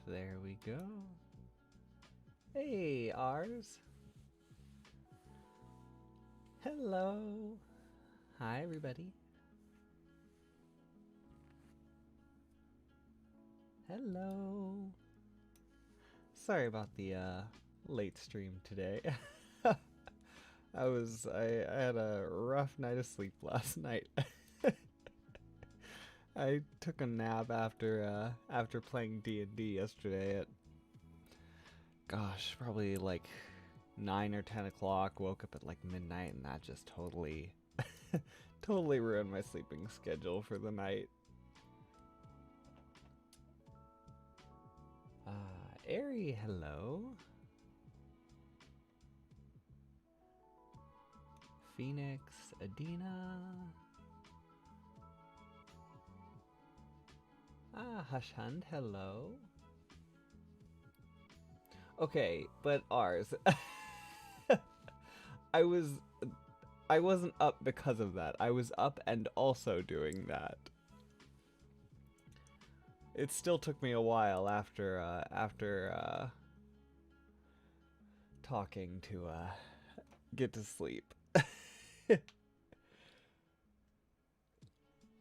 There we go. Hey, ours. Hello. Hi, everybody. Hello. Sorry about the late stream today. I had a rough night of sleep last night. I took a nap after playing D&D yesterday at, gosh, probably like 9 or 10 o'clock. Woke up at like midnight, and that just totally totally ruined my sleeping schedule for the night. Ari, hello. Phoenix, Adina. Hushhund, hello. Okay, but ours. I wasn't up because of that. I was up and also doing that. It still took me a while after talking to get to sleep.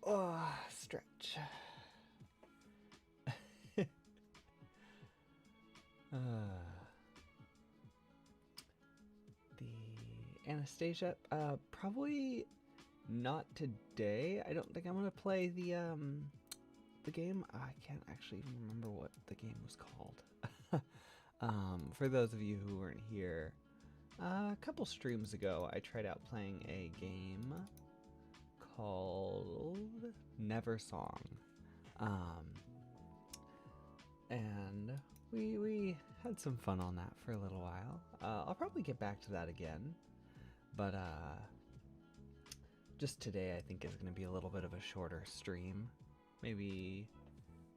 Oh, stretch. The Anastasia, probably not today. I don't think I'm gonna play the game. I can't actually even remember what the game was called. For those of you who weren't here, a couple streams ago, I tried out playing a game called Never Song, and we had some fun on that for a little while. I'll probably get back to that again, but just today I think is going to be a little bit of a shorter stream, maybe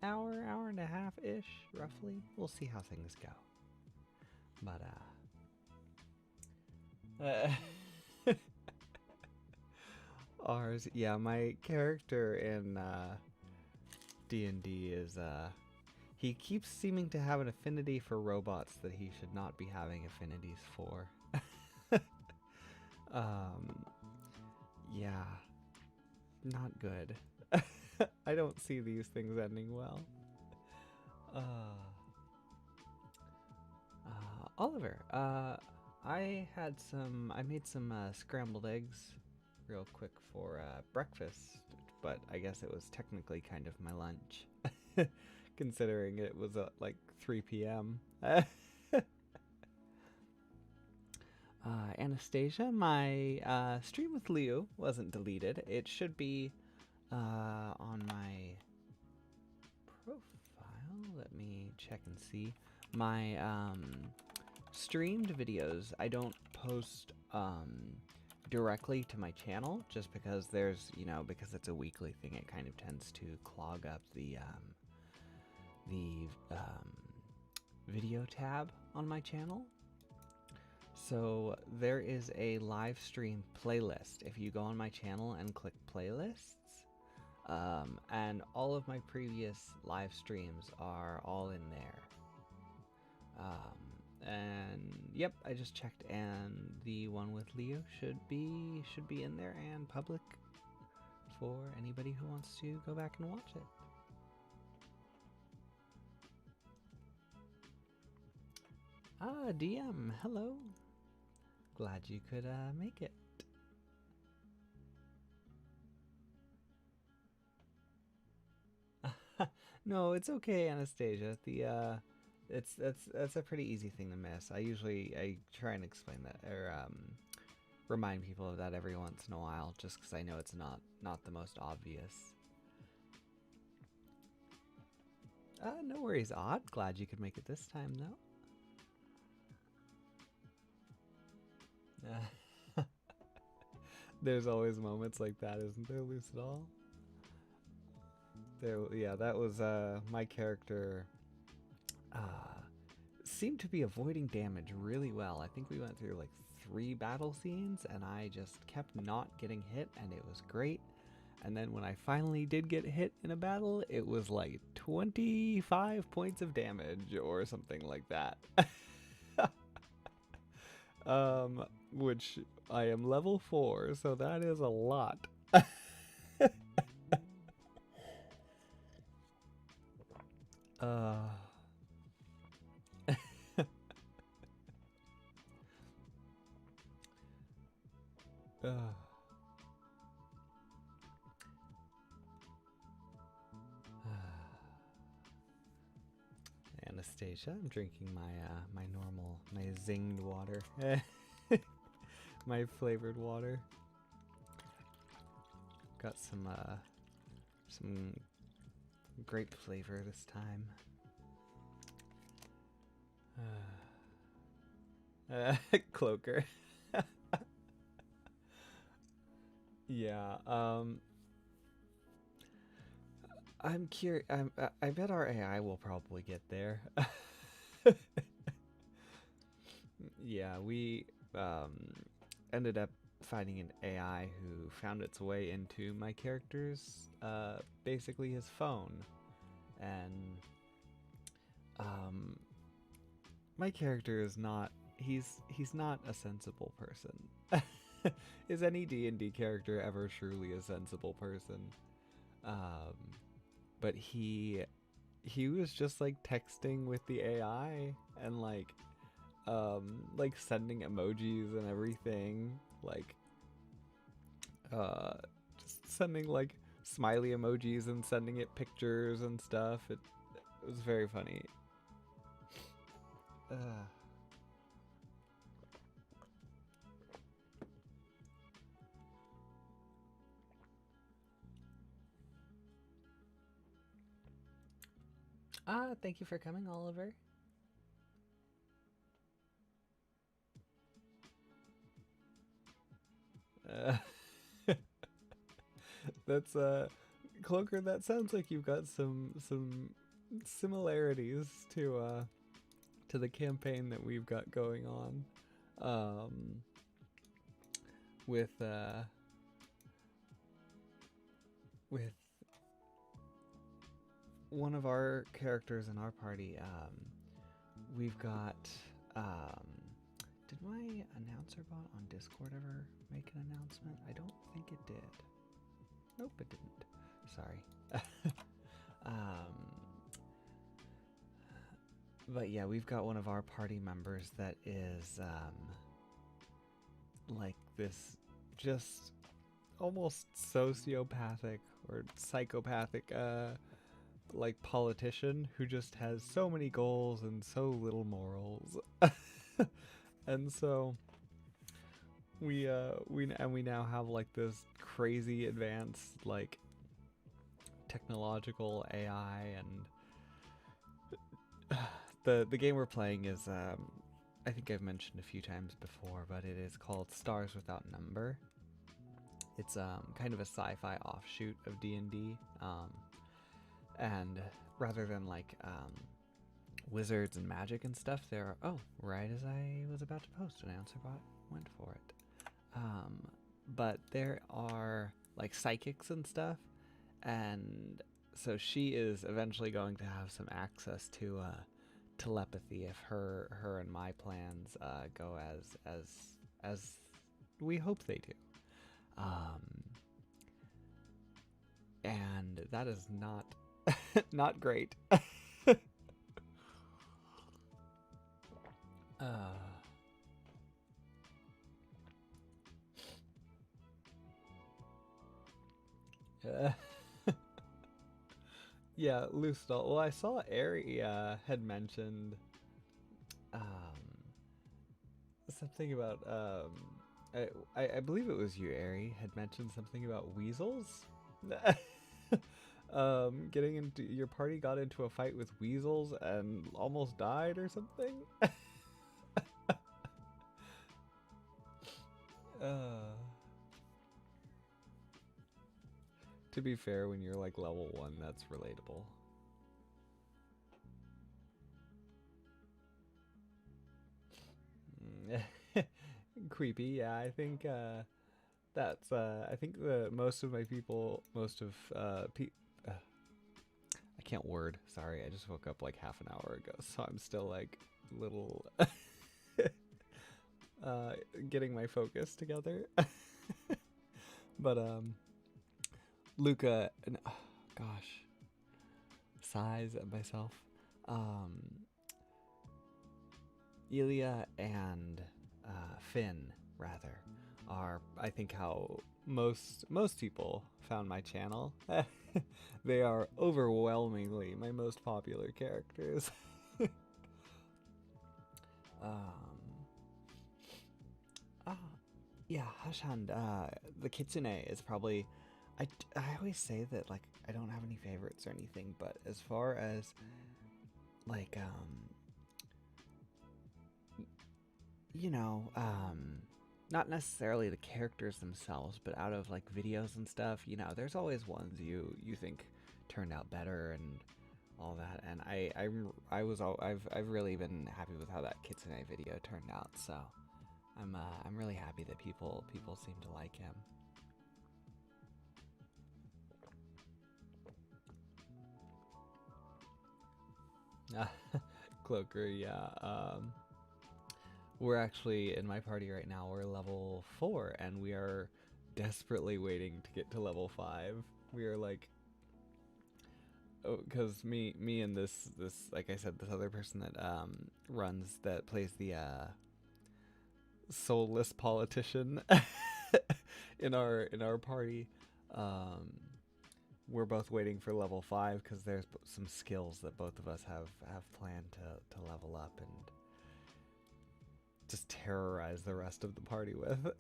hour and a half ish, roughly. We'll see how things go. But ours, yeah, my character in D&D is he keeps seeming to have an affinity for robots that he should not be having affinities for. Yeah, not good. I don't see these things ending well. Oliver, I made some scrambled eggs real quick for breakfast, but I guess it was technically kind of my lunch, considering it was at like 3 p.m. Anastasia, my stream with Leo wasn't deleted. It should be on my profile. Let me check and see. My streamed videos, I don't post directly to my channel, just because there's, because it's a weekly thing, it kind of tends to clog up the video tab on my channel. So there is a live stream playlist if you go on my channel and click playlists, and all of my previous live streams are all in there. And yep, I just checked, and the one with Leo should be in there and public for anybody who wants to go back and watch it. DM, hello. Glad you could make it. No, it's okay, Anastasia. That's a pretty easy thing to miss. I try and explain that, or remind people of that every once in a while, just because I know it's not the most obvious. No worries, Odd. Glad you could make it this time, though. There's always moments like that, isn't there, Lucidol? Yeah, that was my character. Seemed to be avoiding damage really well. I think we went through like 3 battle scenes, and I just kept not getting hit, and it was great. And then when I finally did get hit in a battle, it was like 25 points of damage or something like that. Which I am level 4, so that is a lot. Anastasia, I'm drinking my normal, my zinged water, my flavored water. Got some grape flavor this time. Cloaker. Yeah. I'm curious. I bet our AI will probably get there. Yeah, we ended up finding an AI who found its way into my character's, basically his phone, and my character is not. He's not a sensible person. Is any D&D character ever truly a sensible person? But he was just like texting with the AI and like sending emojis and everything, like just sending like smiley emojis and sending it pictures and stuff. It was very funny. Thank you for coming, Oliver. That's Cloaker, that sounds like you've got some similarities to the campaign that we've got going on, with one of our characters in our party. We've got did my announcer bot on Discord ever make an announcement? I don't think it did. Nope, it didn't. Sorry. But yeah, we've got one of our party members that is like this just almost sociopathic or psychopathic like politician who just has so many goals and so little morals. And so we now have like this crazy advanced like technological AI, and the game we're playing is I think I've mentioned a few times before, but it is called Stars Without Number. It's kind of a sci-fi offshoot of D&D, and rather than like wizards and magic and stuff, there are, oh, right as I was about to post, an answer bot went for it. But there are like psychics and stuff, and so she is eventually going to have some access to telepathy if her and my plans go as we hope they do. And that is not not great. Yeah, loose doll. Well, I saw Ari had mentioned something about I believe it was you, Ari, had mentioned something about weasels. Getting into your party got into a fight with weasels and almost died or something. To be fair, when you're like level 1, that's relatable. Creepy, yeah. I think That's I think the most of my people, most of I can't word. Sorry, I just woke up like half an hour ago, so I'm still like little getting my focus together. But Luca, and gosh, sighs at myself. Ilya and Finn, rather, are I think how most people found my channel. They are overwhelmingly my most popular characters. Ah, yeah, Hashand, the Kitsune is probably. I always say that like I don't have any favorites or anything, but as far as like you know, not necessarily the characters themselves, but out of like videos and stuff, you know, there's always ones you think turned out better and all that. And I've really been happy with how that Kitsune video turned out. So I'm really happy that people seem to like him. Cloaker, yeah. We're actually in my party right now. We're level 4, and we are desperately waiting to get to level 5. We are like, because me and this like I said, this other person that plays the soulless politician in our party. We're both waiting for level 5 because there's some skills that both of us have planned to level up and just terrorize the rest of the party with.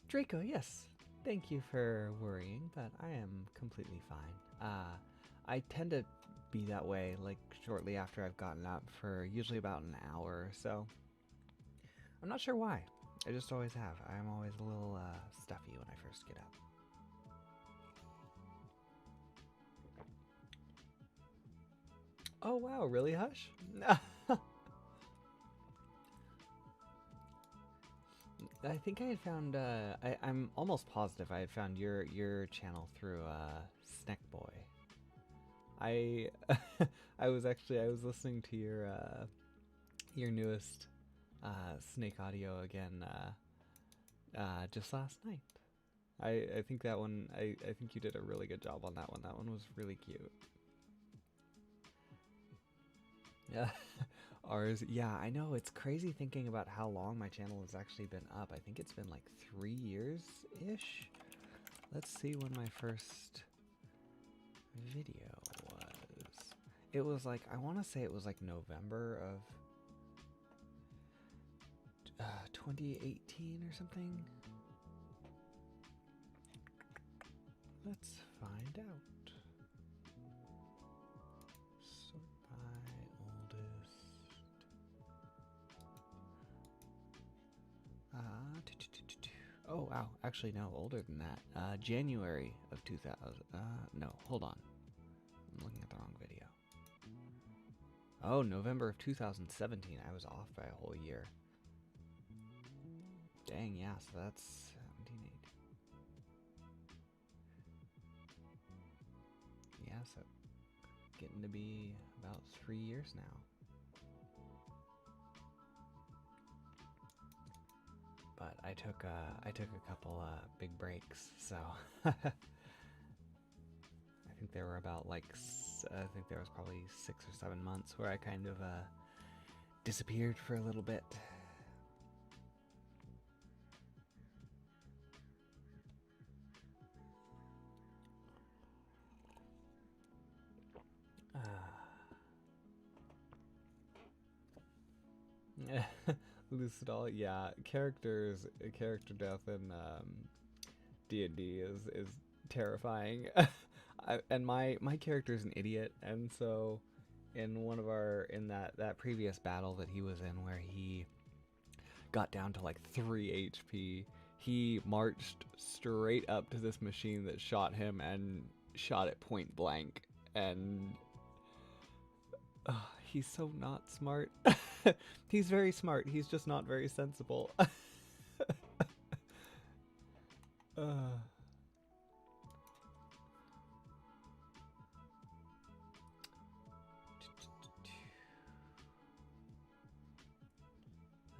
Draco, yes. Thank you for worrying, but I am completely fine. I tend to be that way like shortly after I've gotten up for usually about an hour or so. I'm not sure why. I just always have. I'm always a little stuffy when I first get up. Oh wow, really, Hush? I think I had found. I'm almost positive I had found your channel through Snackboy. I I was listening to your newest Snake audio again just last night. I think that one. I think you did a really good job on that one. That one was really cute. Yeah. Ours, yeah, I know, it's crazy thinking about how long my channel has actually been up. I think it's been like 3 years-ish. Let's see when my first video was. It was like, I want to say it was like November of 2018 or something. Let's find out. Oh wow, actually no, older than that. January of 2000. No, hold on. I'm looking at the wrong video. Oh, November of 2017. I was off by a whole year. Dang, yeah, so that's 17, 18. Yeah, so getting to be about 3 years now. But I took a couple big breaks, so I think there were about like I think there was probably 6 or 7 months where I kind of disappeared for a little bit. Lucidol, yeah, character death in D&D is terrifying. And my character's an idiot, and so in that previous battle that he was in where he got down to like 3 HP, he marched straight up to this machine that shot him and shot it point blank, and he's so not smart. He's very smart. He's just not very sensible. uh.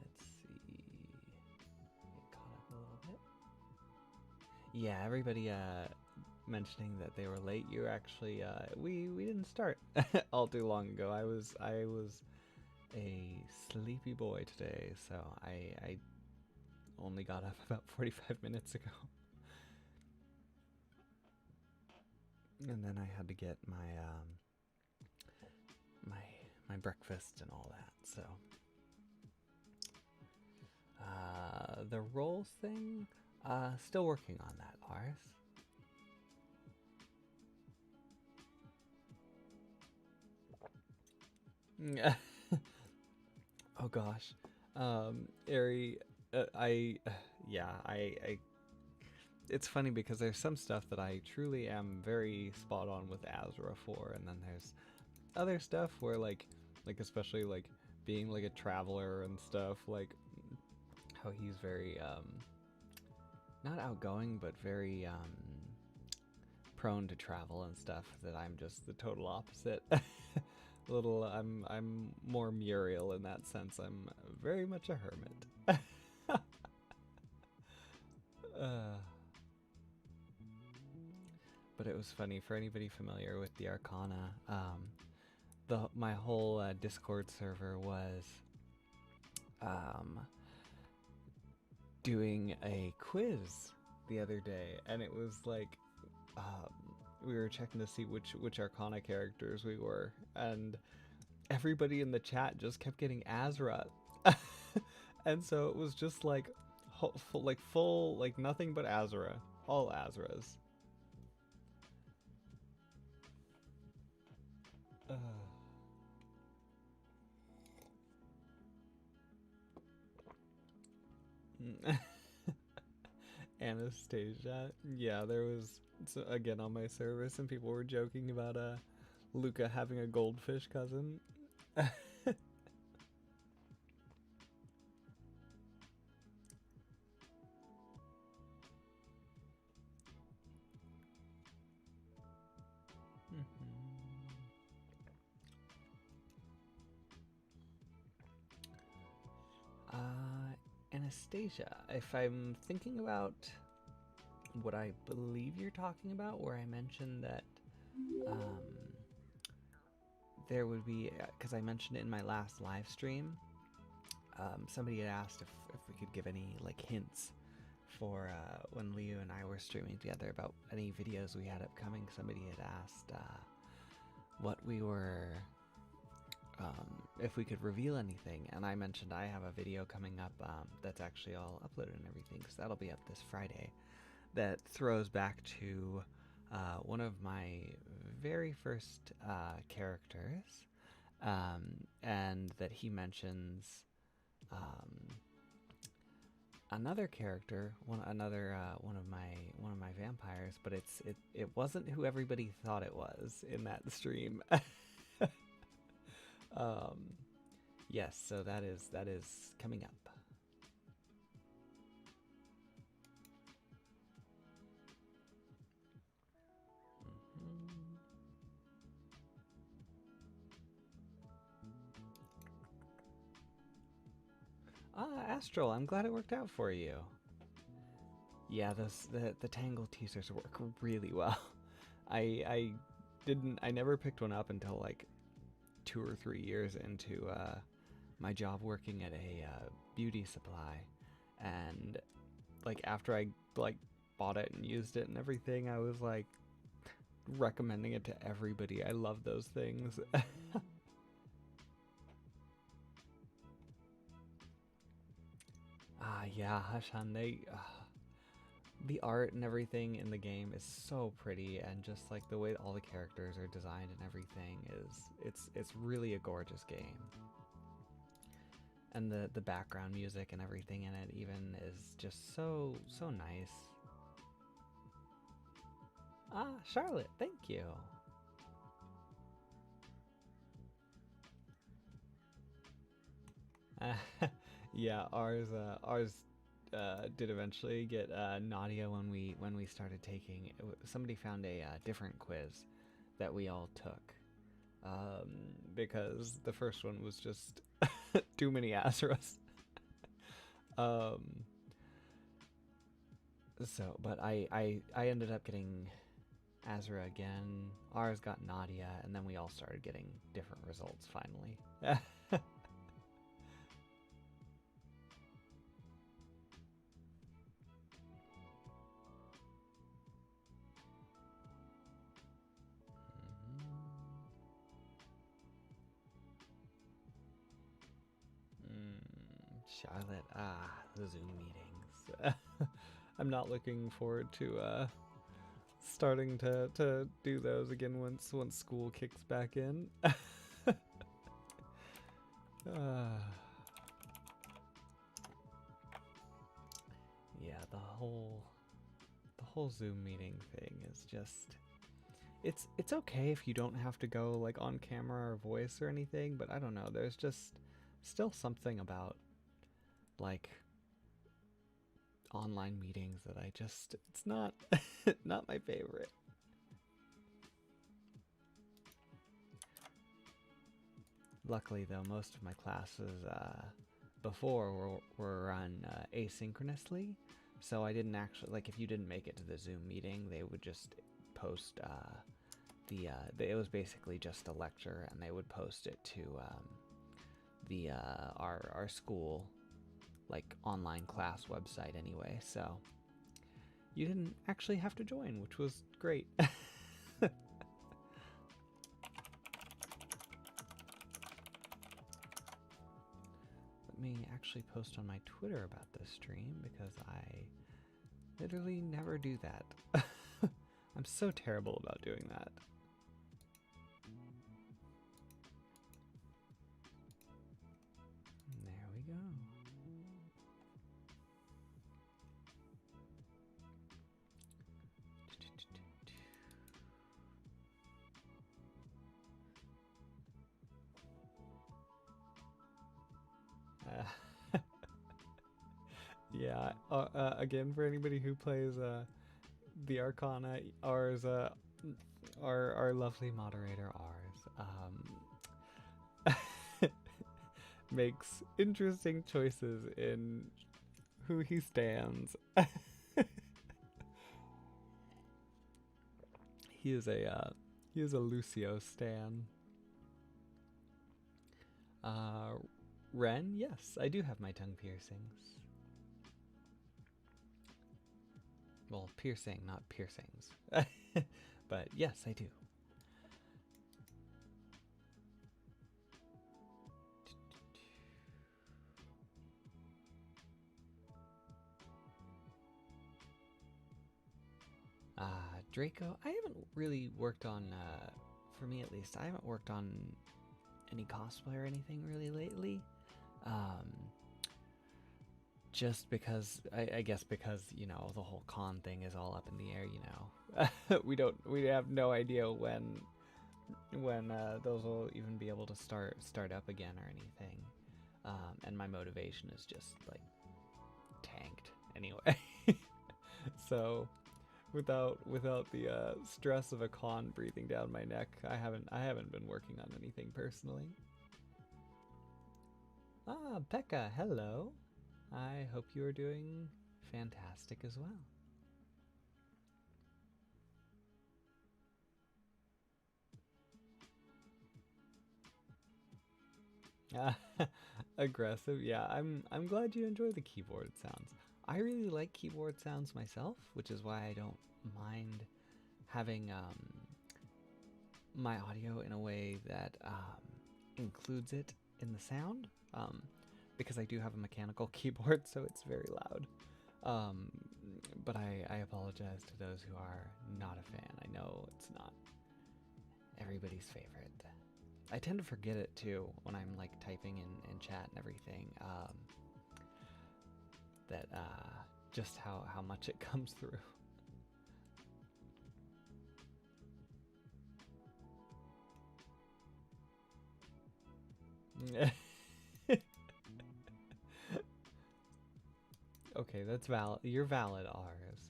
Let's see. Get caught up a little bit. Yeah, everybody mentioning that they were late. You actually we didn't start all too long ago. I was a sleepy boy today, so I only got up about 45 minutes ago. And then I had to get my my breakfast and all that. So the roles thing, still working on that, Lars. Oh gosh, Ari, I it's funny because there's some stuff that I truly am very spot on with Azra for, and then there's other stuff where like especially like being like a traveler and stuff, like how he's very not outgoing but very prone to travel and stuff, that I'm just the total opposite. I'm more Muriel in that sense. I'm very much a hermit. But it was funny for anybody familiar with the Arcana. My whole Discord server was doing a quiz the other day, and it was like we were checking to see which Arcana characters we were, and everybody in the chat just kept getting Azra. And so it was just like full like nothing but Azra, all Azras. Anastasia. Yeah, there was again on my server some people were joking about Luca having a goldfish cousin. Anastasia, if I'm thinking about what I believe you're talking about, where I mentioned that there would be, because I mentioned it in my last live stream, somebody had asked if we could give any like hints for when Leo and I were streaming together about any videos we had upcoming. Somebody had asked what we were, if we could reveal anything, and I mentioned I have a video coming up that's actually all uploaded and everything, because that'll be up this Friday, that throws back to one of my very first characters, and that he mentions another character, one of my vampires, but it wasn't who everybody thought it was in that stream. Yes, so that is coming up. Astral, I'm glad it worked out for you. Yeah, the Tangle teasers work really well. I never picked one up until like 2 or 3 years into my job working at a beauty supply, and like after I like bought it and used it and everything, I was like recommending it to everybody. I love those things. Yeah, Hashan, the art and everything in the game is so pretty, and just like the way all the characters are designed and everything it's really a gorgeous game. And the background music and everything in it even is just so nice. Charlotte, thank you. Yeah, ours did eventually get Nadia when we started taking. Somebody found a different quiz that we all took because the first one was just too many Azuras. um, but I ended up getting Azura again. Ours got Nadia, and then we all started getting different results finally. Charlotte, the Zoom meetings. I'm not looking forward to starting to do those again once school kicks back in. Yeah, the whole Zoom meeting thing is just it's okay if you don't have to go like on camera or voice or anything, but I don't know, there's just still something about like online meetings that it's not not my favorite. Luckily though, most of my classes before were run asynchronously, so I didn't actually, like, if you didn't make it to the Zoom meeting, they would just post it was basically just a lecture, and they would post it to our school like online class website anyway, so you didn't actually have to join, which was great. Let me actually post on my Twitter about this stream because I literally never do that. I'm so terrible about doing that. There we go. Yeah, again, for anybody who plays the Arcana, ours, our lovely moderator, makes interesting choices in who he stands. He is a Lucio stan. Ren, yes, I do have my tongue piercings. Well, piercing, not piercings. But yes, I do. Draco, I haven't really worked on, for me at least, I haven't worked on any cosplay or anything really lately. Just because, I guess because, you know, the whole con thing is all up in the air, you know. We have no idea when those will even be able to start up again or anything. And my motivation is just like tanked anyway. So without the stress of a con breathing down my neck, I haven't been working on anything personally. Pekka, hello. I hope you are doing fantastic as well. Aggressive, yeah. I'm glad you enjoy the keyboard sounds. I really like keyboard sounds myself, which is why I don't mind having my audio in a way that includes it in the sound, because I do have a mechanical keyboard, so it's very loud. But I apologize to those who are not a fan. I know it's not everybody's favorite. I tend to forget it too when I'm like typing in chat and everything. That just how much it comes through. okay, that's valid. You're valid, Ars.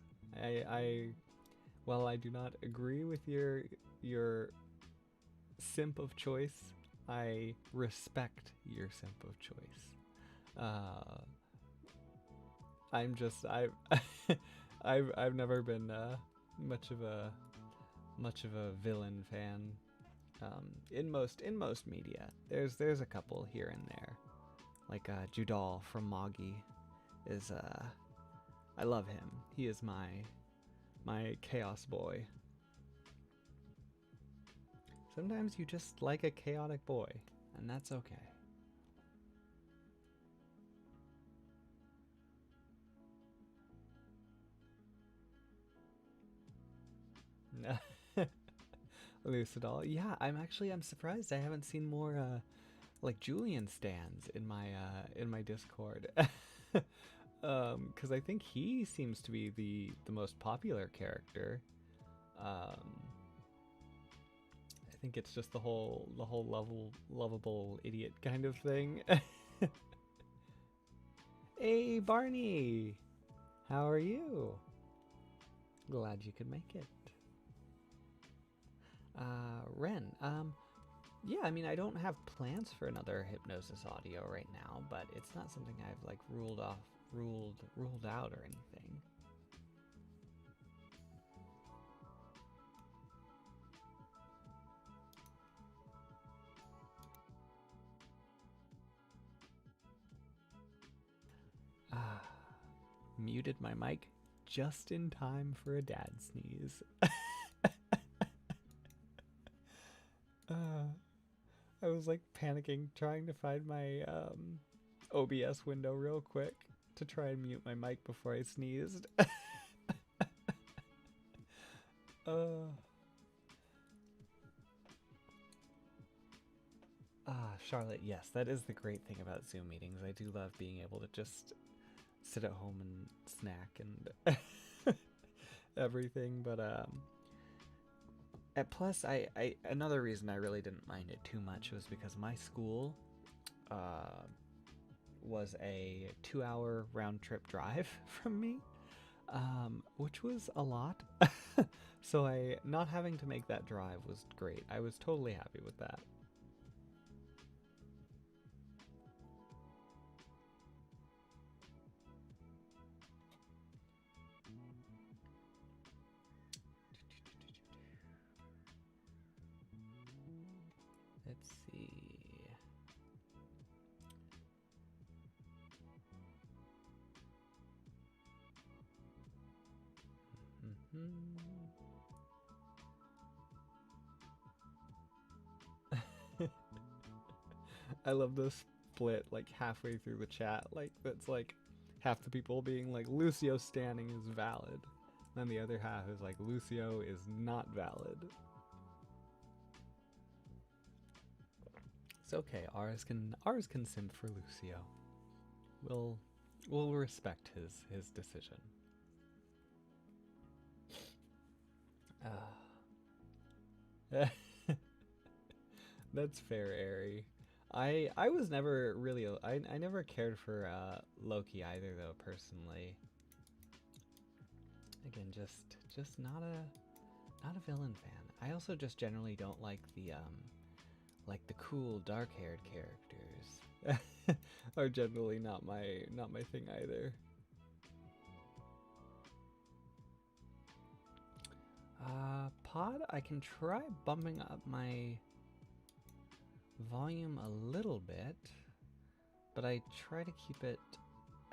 While I do not agree with your simp of choice, I respect your simp of choice. I'm just I've never been much of a villain fan. In most media, there's a couple here and there, like Judal from Moggy is I love him. He is my chaos boy. Sometimes you just like a chaotic boy, and that's okay. Lucidol. Yeah, I'm surprised I haven't seen more like Julian stands in my Discord. Because I think he seems to be the most popular character. I think it's just the whole lovable idiot kind of thing. Hey Barney, how are you? Glad you could make it. Ren, yeah, I mean, I don't have plans for another hypnosis audio right now, but it's not something I've like ruled out or anything. Muted my mic just in time for a dad sneeze. I was like panicking, trying to find my OBS window real quick to try and mute my mic before I sneezed. Charlotte, yes, that is the great thing about Zoom meetings. I do love being able to just sit at home and snack and everything, but plus I another reason I really didn't mind it too much was because my school was a 2-hour round trip drive from me, which was a lot. So not having to make that drive was great. I was totally happy with that. Let's see. I love the split like halfway through the chat. Like that's like half the people being like Lucio standing is valid, and then the other half is like Lucio is not valid. It's okay. Ours can simp for Lucio. We'll respect his decision. That's fair, Airy. I was never really I never cared for Loki either though personally. Again, just not a villain fan. I also just generally don't like the cool dark-haired characters. Are generally not my thing either. Pod, I can try bumping up my volume a little bit, but I try to keep it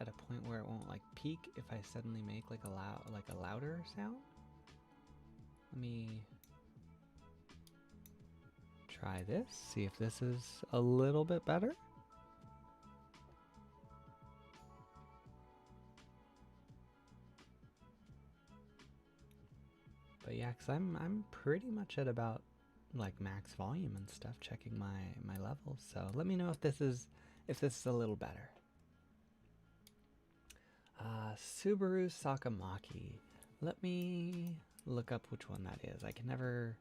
at a point where it won't like peak if I suddenly make like a louder sound. Let me try this, see if this is a little bit better. But yeah, because I'm pretty much at about like max volume and stuff, checking my levels. So let me know if this is a little better. Subaru Sakamaki. Let me look up which one that is. I can never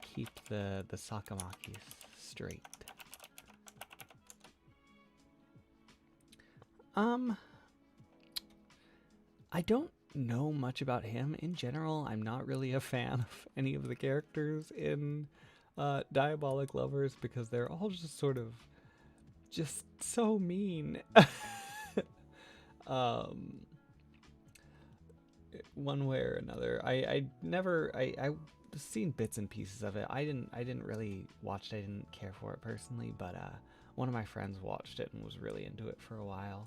keep the Sakamakis straight. I don't know much about him in general. I'm not really a fan of any of the characters in Diabolic Lovers because they're all just sort of just so mean. um, One way or another. I never I've seen bits and pieces of it. I didn't really watch it. I didn't care for it personally, but one of my friends watched it and was really into it for a while.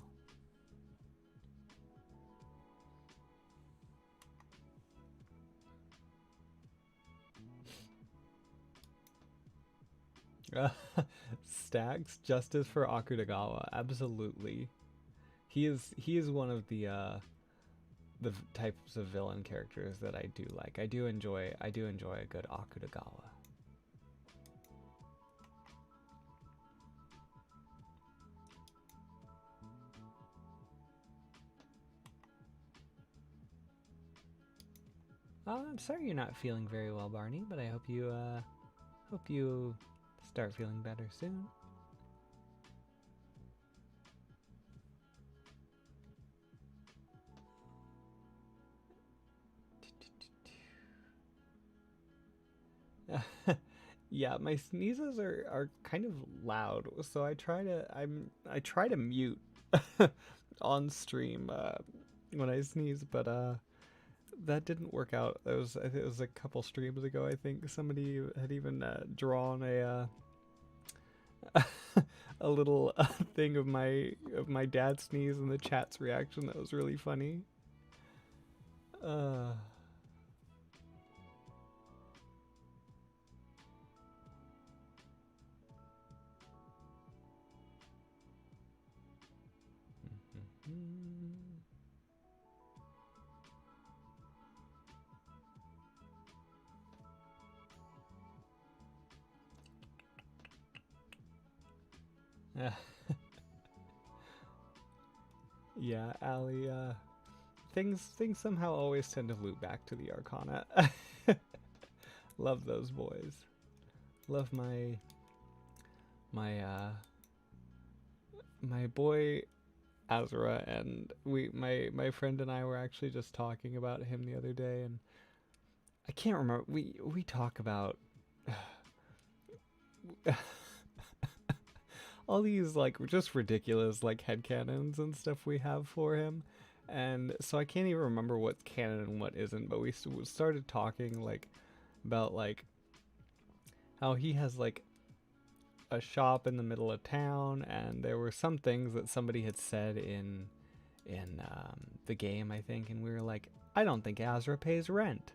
Stacks justice for Akutagawa, absolutely. He is one of the types of villain characters that I do like. I do enjoy a good Akutagawa. I'm sorry you're not feeling very well, Barney, but I hope you start feeling better soon. Yeah, my sneezes are kind of loud, so I try to mute on stream when I sneeze, but that didn't work out. It was a couple streams ago. I think somebody had even drawn a little thing of my dad's sneeze and the chat's reaction. That was really funny. Uh. Yeah, Ali, things somehow always tend to loop back to the Arcana. Love those boys. Love my boy Azra, and my friend and I were actually just talking about him the other day, and I can't remember, we talk about all these like just ridiculous like headcanons and stuff we have for him. And so I can't even remember what's canon and what isn't, but we started talking like about like how he has like a shop in the middle of town, and there were some things that somebody had said in the game, I think, and we were like, I don't think Azra pays rent.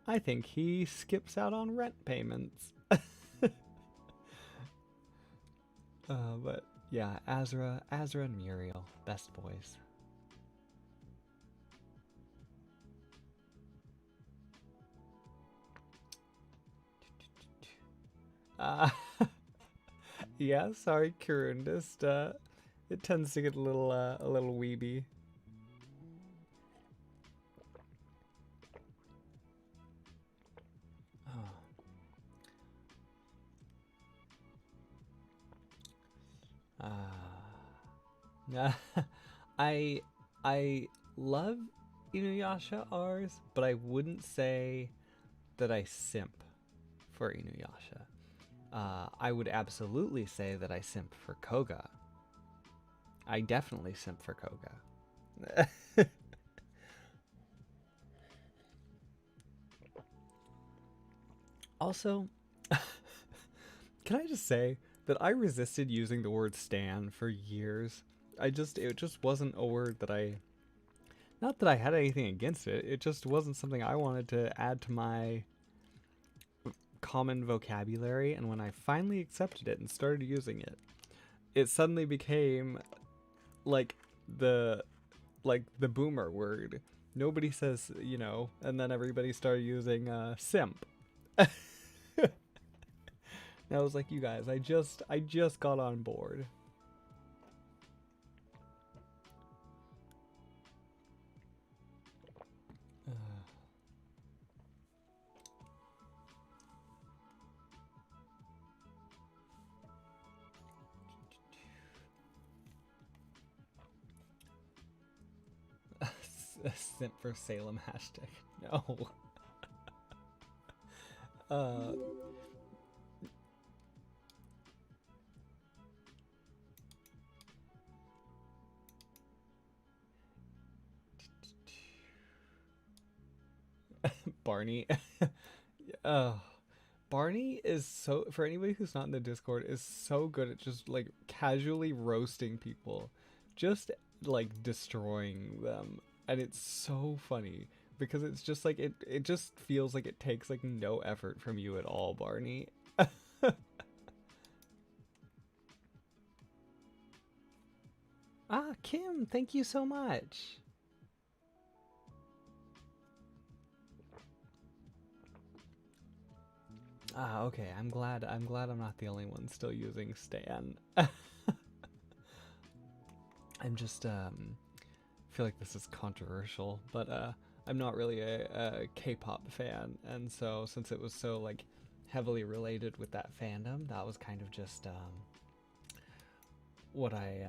I think he skips out on rent payments. But yeah, Azra and Muriel, best boys. Uh, yeah, sorry, Kurundist. It tends to get a little weeby. I I love Inuyasha R's, but I wouldn't say that I simp for Inuyasha. I would absolutely say that I simp for Koga. I definitely simp for Koga. Also, can I just say that I resisted using the word stan for years. It just wasn't a word that not that I had anything against it. It just wasn't something I wanted to add to my common vocabulary, and when I finally accepted it and started using it, it suddenly became like the boomer word. Nobody says, and then everybody started using simp. And I was like, you guys, I just got on board. Simp for Salem hashtag. No. uh, Barney. Barney is so, for anybody who's not in the Discord, is so good at just like casually roasting people, just like destroying them, and it's so funny because it's just like it just feels like it takes like no effort from you at all, Barney. Ah, Kim, thank you so much. Ah, okay. I'm glad I'm not the only one still using Stan. I'm just feel like this is controversial, but I'm not really a K-pop fan, and so since it was so like heavily related with that fandom, that was kind of just what I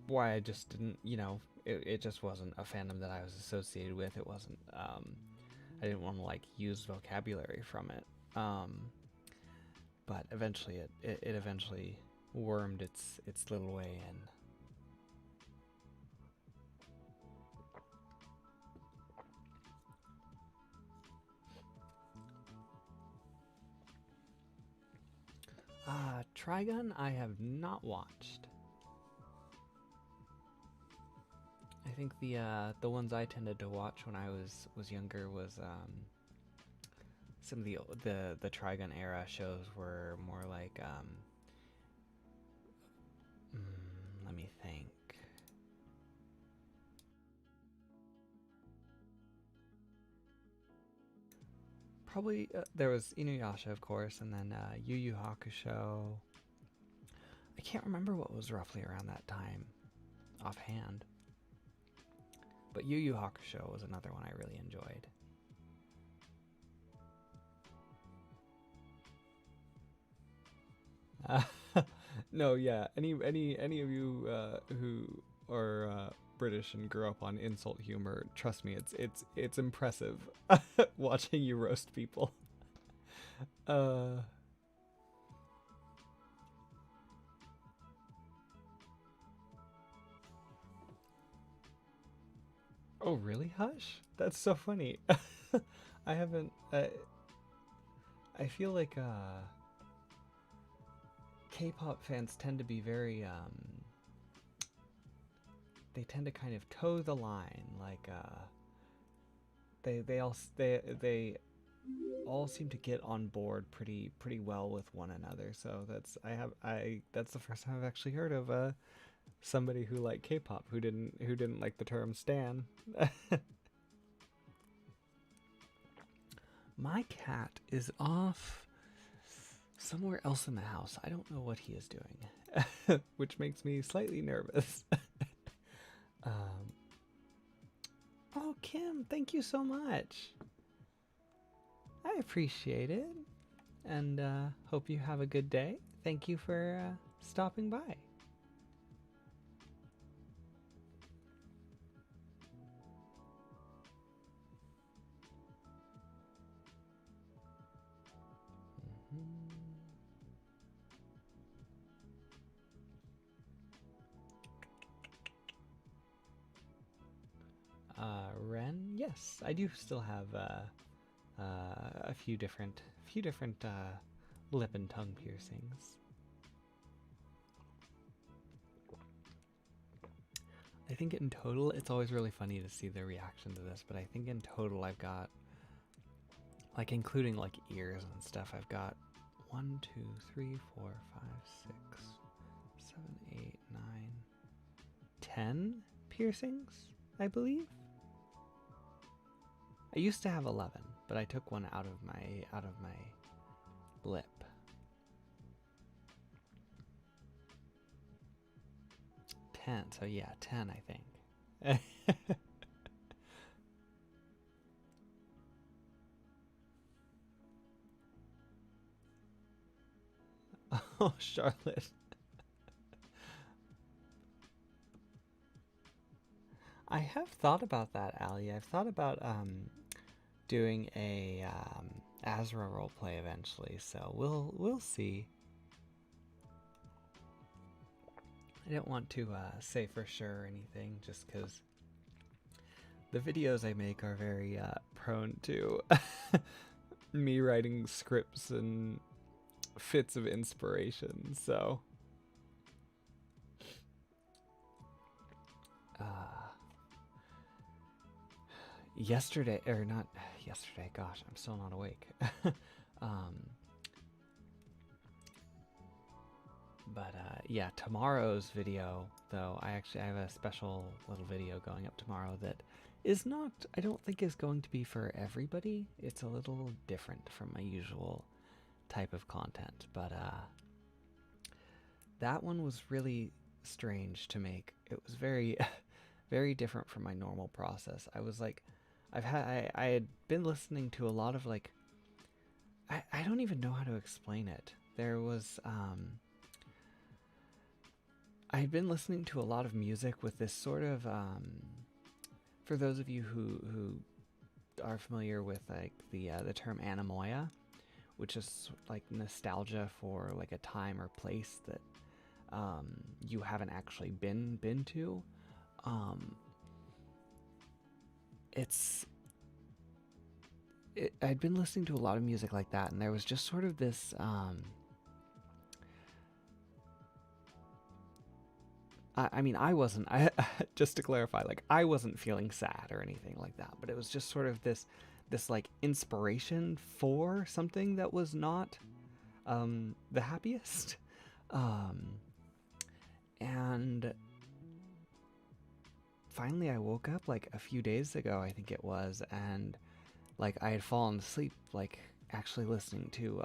why I just didn't, you know, it just wasn't a fandom that I was associated with. It wasn't I didn't want to like use vocabulary from it. But eventually it eventually wormed its little way in. Trigun I have not watched. I think the ones I tended to watch when I was younger was some of the Trigun era shows were more like let me think. Probably there was Inuyasha, of course, and then Yu Yu Hakusho. I can't remember what was roughly around that time offhand. But Yu Yu Hakusho was another one I really enjoyed. No, yeah. Any of you who are British and grew up on insult humor, trust me, it's impressive watching you roast people. Oh, really? Hush? That's so funny. I haven't. I feel like K-pop fans tend to be very they tend to kind of toe the line, like they all seem to get on board pretty well with one another. So that's the first time I've actually heard of somebody who liked K-pop who didn't like the term stan. My cat is off somewhere else in the house. I don't know what he is doing, which makes me slightly nervous. Oh, Kim, thank you so much. I appreciate it, and hope you have a good day. Thank you for stopping by. Ren, yes, I do still have a few different lip and tongue piercings. I think in total, it's always really funny to see the reaction to this, but I think in total I've got, like including like ears and stuff, I've got 1, 2, 3, 4, 5, 6, 7, 8, 9, 10 piercings, I believe. I used to have 11, but I took one out of my lip. So yeah, 10 I think. Oh, Charlotte. have thought about that, Ali. I've thought about doing a Azra roleplay eventually, so we'll see. I don't want to say for sure or anything, just because the videos I make are very prone to me writing scripts and fits of inspiration, so yesterday, or not yesterday, gosh, I'm still not awake. But yeah, tomorrow's video, though, I have a special little video going up tomorrow that is not, I don't think is going to be for everybody. It's a little different from my usual type of content, but that one was really strange to make. It was very, very different from my normal process. I was like, I had been listening to a lot of like, I don't even know how to explain it. There was, I had been listening to a lot of music with this sort of, for those of you who are familiar with like the term anemoia, which is like nostalgia for like a time or place that you haven't actually been to. I'd been listening to a lot of music like that, and there was just sort of this I mean, I wasn't, just to clarify, like, I wasn't feeling sad or anything like that, but it was just sort of this like inspiration for something that was not the happiest. And finally I woke up like a few days ago, I think it was, and like I had fallen asleep, like actually listening to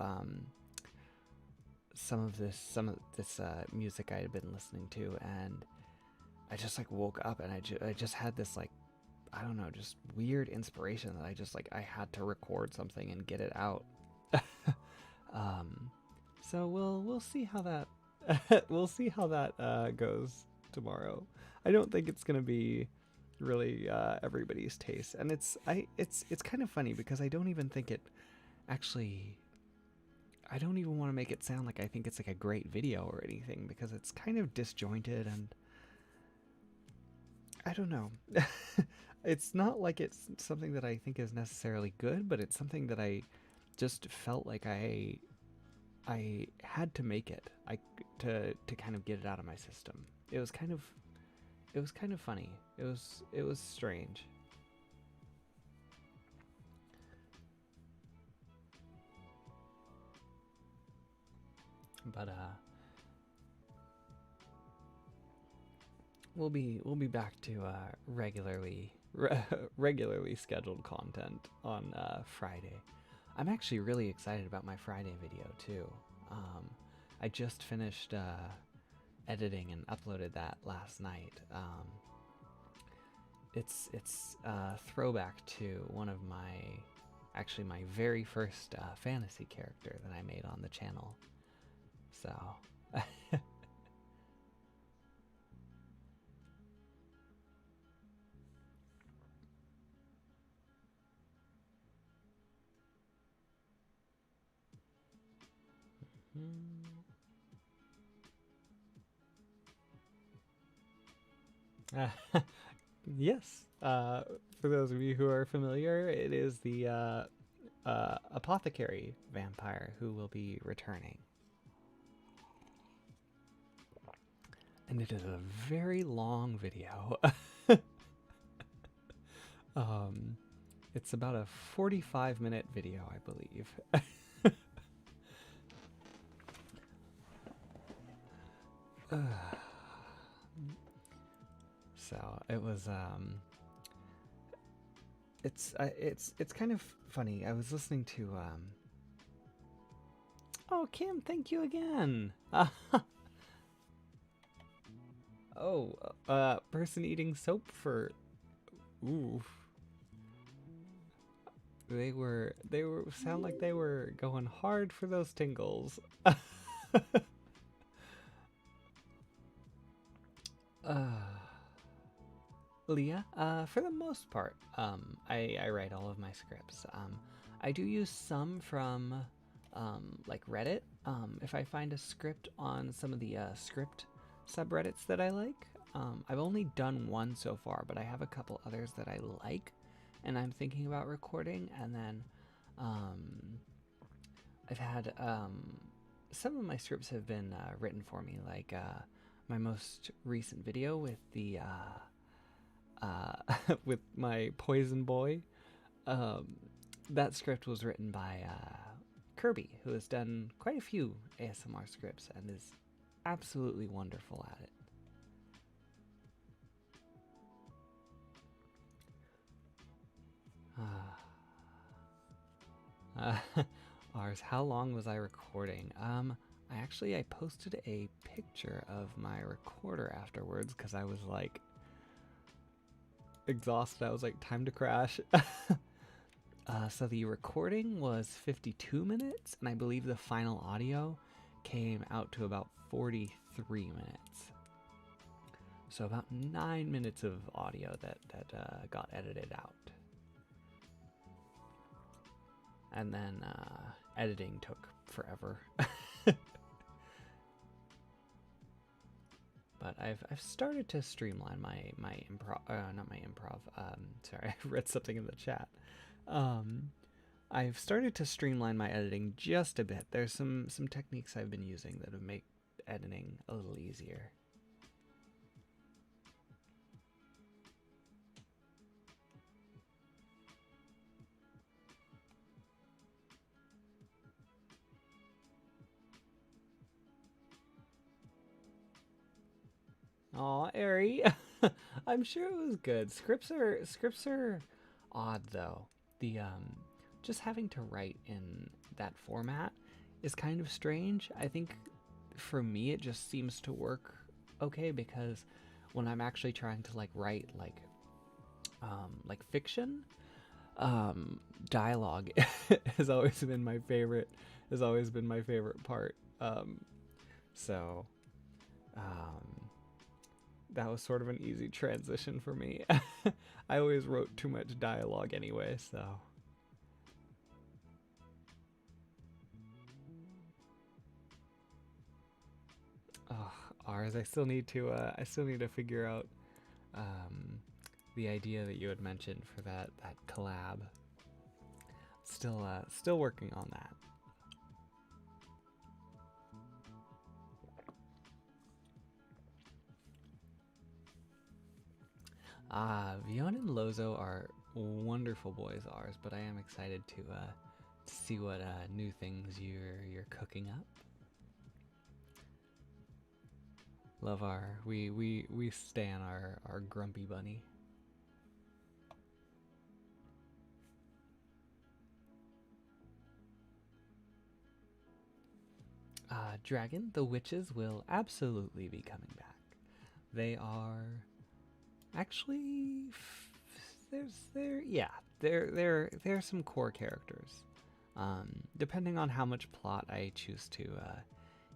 some of this music I had been listening to, and I just like woke up and I just had this like, I don't know, just weird inspiration that I just like, I had to record something and get it out. So we'll see how that we'll see how that goes tomorrow. I don't think it's gonna be really everybody's taste, and it's kind of funny because I don't even think it actually, I don't even want to make it sound like I think it's like a great video or anything, because it's kind of disjointed and I don't know. It's not like it's something that I think is necessarily good, but it's something that I just felt like I had to make it. To kind of get it out of my system. It was kind of funny. It was strange. But we'll be back to regularly scheduled content on Friday. I'm actually really excited about my Friday video too. I just finished editing and uploaded that last night. It's a throwback to one of my very first fantasy character that I made on the channel. So yes, for those of you who are familiar, it is the apothecary vampire who will be returning. And it is a very long video. It's about a 45-minute video, I believe. So it was it's kind of funny. I was listening to oh, Kim, thank you again. Oh, person eating soap for, ooh. They were sound like they were going hard for those tingles. Leah, for the most part, I write all of my scripts. I do use some from like Reddit. If I find a script on some of the script subreddits that I like, I've only done one so far, but I have a couple others that I like, and I'm thinking about recording. And then I've had some of my scripts have been written for me, like my most recent video with the with my poison boy. That script was written by Kirby, who has done quite a few ASMR scripts and is absolutely wonderful at it. Ours, how long was I recording? I posted a picture of my recorder afterwards because I was like exhausted. I was like, time to crash. So the recording was 52 minutes, and I believe the final audio came out to about 43 minutes. So about 9 minutes of audio that got edited out. And then editing took forever. But I've started to streamline my improv, not my improv. Sorry, I read something in the chat. I've started to streamline my editing just a bit. There's some techniques I've been using that have made editing a little easier. Aw, Ari. I'm sure it was good. Scripts are odd though. The just having to write in that format is kind of strange. I think for me it just seems to work okay, because when I'm actually trying to like write like fiction, dialogue has always been my favorite part. So that was sort of an easy transition for me. I always wrote too much dialogue anyway, so. Oh, ours. I still need to figure out the idea that you had mentioned for that collab. Still working on that. Vion and Lozo are wonderful boys, ours, but I am excited to see what new things you're cooking up. Love we stan our grumpy bunny. Dragon, the witches will absolutely be coming back. They are actually they're some core characters. Depending on how much plot I choose to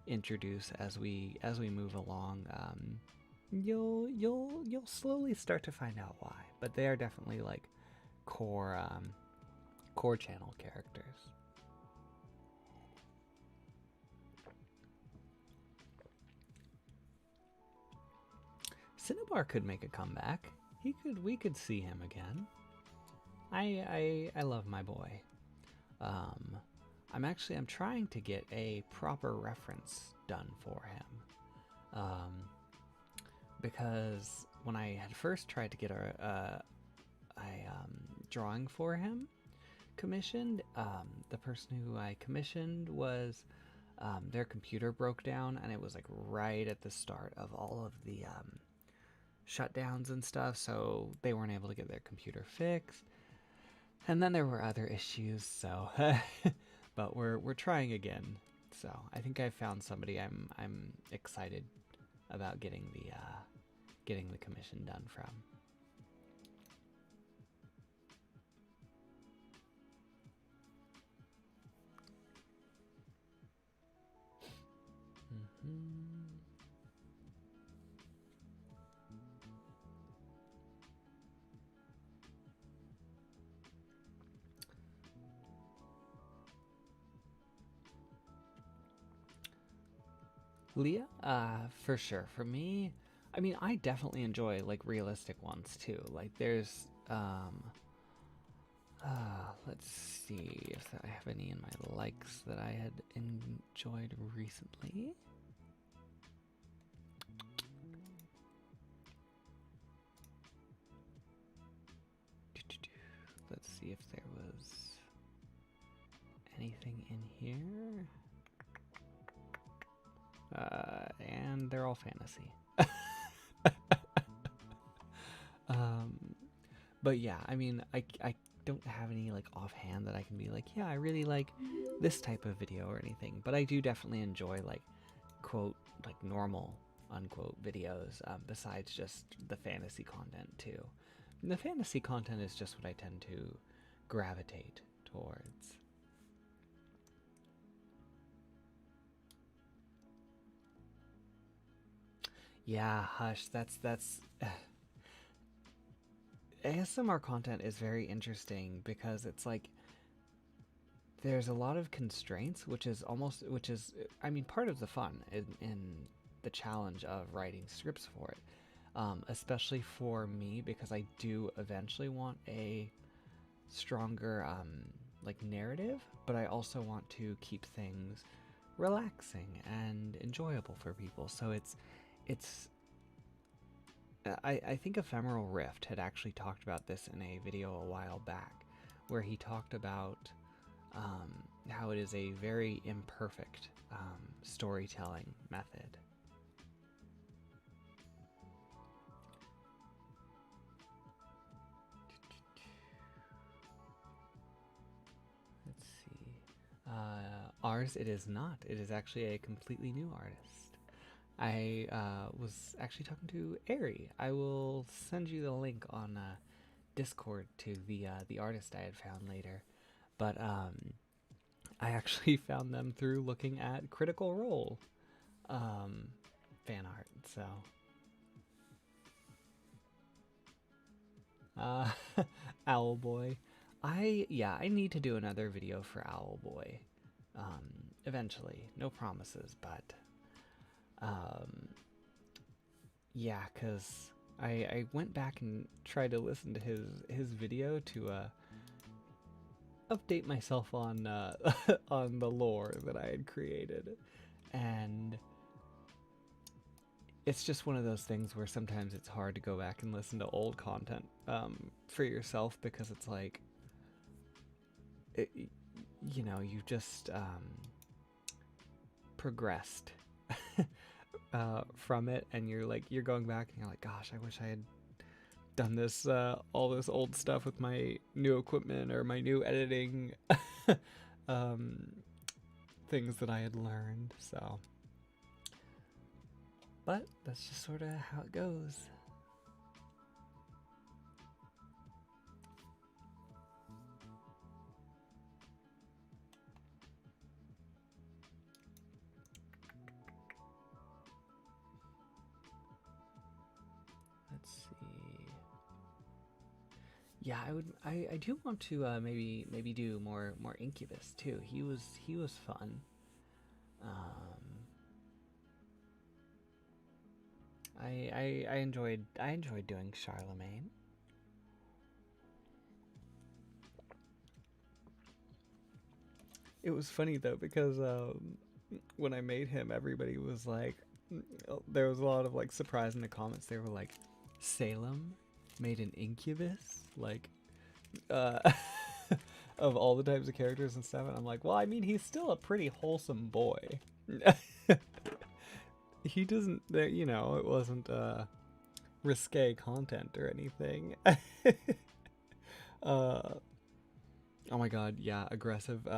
introduce as we move along, you'll slowly start to find out why. But they are definitely like core channel characters. Cinnabar could make a comeback. We could see him again. I love my boy. I'm trying to get a proper reference done for him. Because when I had first tried to get a drawing for him commissioned, the person who I commissioned was their computer broke down, and it was like right at the start of all of the shutdowns and stuff, so they weren't able to get their computer fixed. And then there were other issues, so but we're trying again. So I think I found somebody I'm excited about getting the commission done from. Leah, for sure. For me, I mean, I definitely enjoy like realistic ones too. Like there's let's see if I have any in my likes that I had enjoyed recently. Let's see if there was anything in here. And they're all fantasy. But yeah, I mean, I don't have any like offhand that I can be like, yeah, I really like this type of video or anything. But I do definitely enjoy like quote like normal unquote videos besides just the fantasy content too. And the fantasy content is just what I tend to gravitate towards. Yeah, hush. That's ASMR content is very interesting because it's like there's a lot of constraints, which is I mean part of the fun in the challenge of writing scripts for it, especially for me because I do eventually want a stronger like narrative, but I also want to keep things relaxing and enjoyable for people. So it's I think Ephemeral Rift had actually talked about this in a video a while back, where he talked about how it is a very imperfect storytelling method. Let's see. Ours, it is not. It is actually a completely new artist. I was actually talking to Ari. I will send you the link on Discord to the artist I had found later. But I actually found them through looking at Critical Role fan art. So Owlboy. I need to do another video for Owlboy. Eventually. No promises, but yeah, cause I went back and tried to listen to his video to update myself on on the lore that I had created, and it's just one of those things where sometimes it's hard to go back and listen to old content for yourself because it's like you know, you've just progressed from it, and you're going back and you're like, gosh, I wish I had done this all this old stuff with my new equipment or my new editing things that I had learned. So, but that's just sort of how it goes. Let's see. Yeah, I do want to maybe do more Incubus too. He was fun. I enjoyed doing Charlemagne. It was funny though because when I made him, everybody was like, there was a lot of like surprise in the comments. They were like, Salem made an Incubus, like of all the types of characters and stuff. And I'm like, well, I mean, he's still a pretty wholesome boy. He doesn't, you know, it wasn't risque content or anything. Oh my god, yeah, aggressive.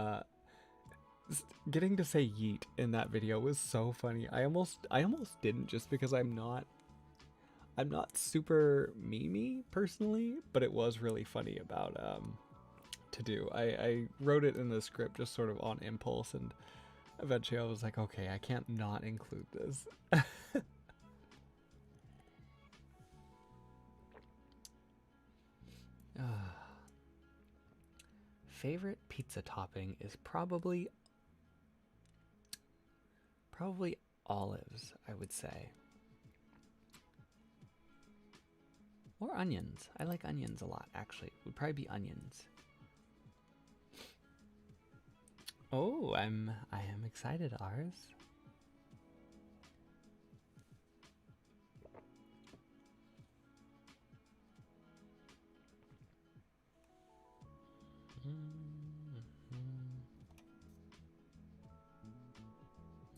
Getting to say yeet in that video was so funny. I almost didn't, just because I'm not super memey personally, but it was really funny about to do. I wrote it in the script just sort of on impulse, and eventually I was like, okay, I can't not include this. Favorite pizza topping is probably olives, I would say. Or onions. I like onions a lot, actually. Would probably be onions. Oh, I am excited, ours.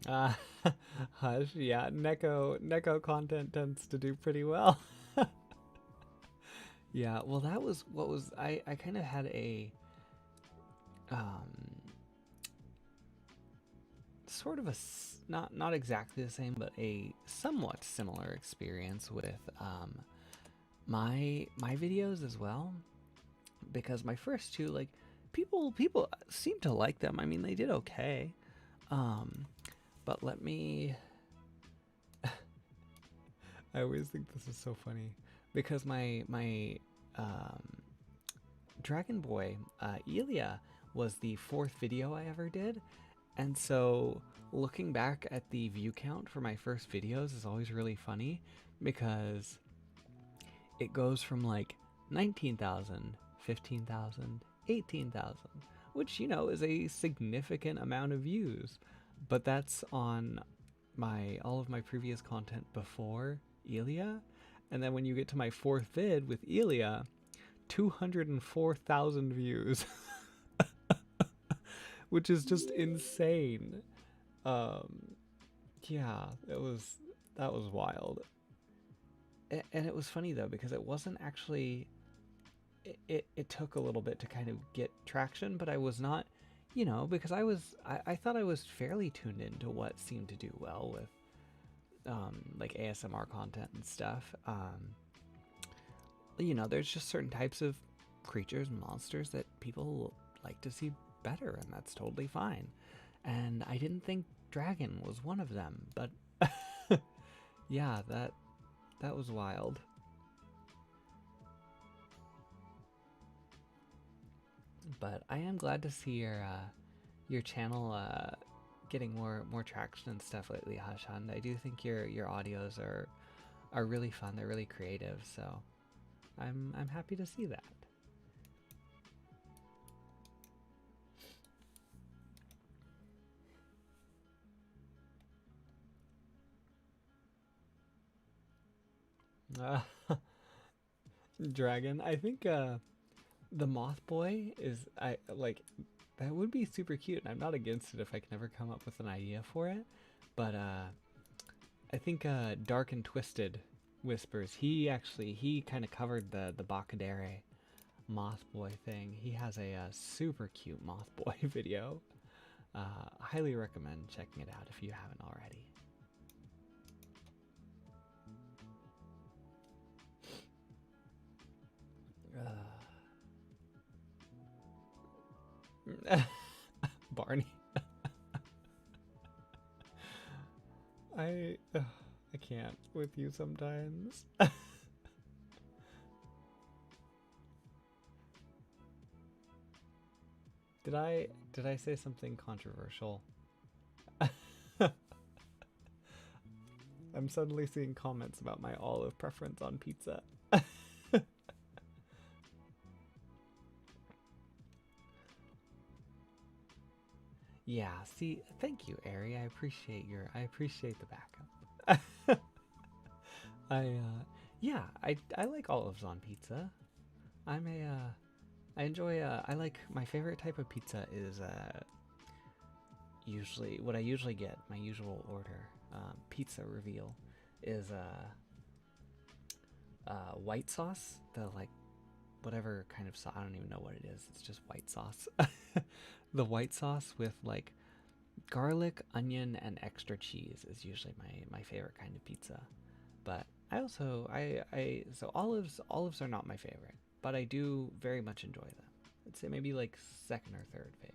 Uh, Hush, yeah, Neko content tends to do pretty well. Yeah, well, that was what was I kind of had a sort of a not exactly the same, but a somewhat similar experience with my videos as well, because my first two, like, people seem to like them. I mean, they did okay. But let me I always think this is so funny because my Dragon Boy Elia was the 4th video I ever did, and so looking back at the view count for my first videos is always really funny because it goes from like 19,000, 15,000, 18,000, which, you know, is a significant amount of views, but that's on all of my previous content before Elia. And then when you get to my 4th vid with Elia, 204,000 views, which is just insane. Yeah, that was wild. And it was funny though, because it wasn't actually, it took a little bit to kind of get traction, but I was not, you know, because I thought I was fairly tuned into what seemed to do well with like ASMR content and stuff. You know, there's just certain types of creatures and monsters that people like to see better, and that's totally fine. And I didn't think dragon was one of them, but yeah, that was wild. But I am glad to see your channel getting more traction and stuff lately, Hashan. I do think your audios are really fun. They're really creative, so I'm happy to see that. Uh, Dragon. I think the Moth Boy is that would be super cute, and I'm not against it if I can ever come up with an idea for it. But I think Dark and Twisted Whispers. He kind of covered the Bakadere Moth Boy thing. He has a super cute Moth Boy video. Highly recommend checking it out if you haven't already. Barney. I can't with you sometimes. Did I say something controversial? I'm suddenly seeing comments about my olive preference on pizza. Yeah, see, thank you, Ari. I appreciate the backup. Yeah, I like olives on pizza. I enjoy I like my favorite type of pizza is usually what I usually get, my usual order, pizza reveal is white sauce, the like whatever kind of sauce, I don't even know what it is. It's just white sauce. The white sauce with like garlic, onion, and extra cheese is usually my favorite kind of pizza. But I also so olives are not my favorite, but I do very much enjoy them. I'd say maybe like second or third favorite.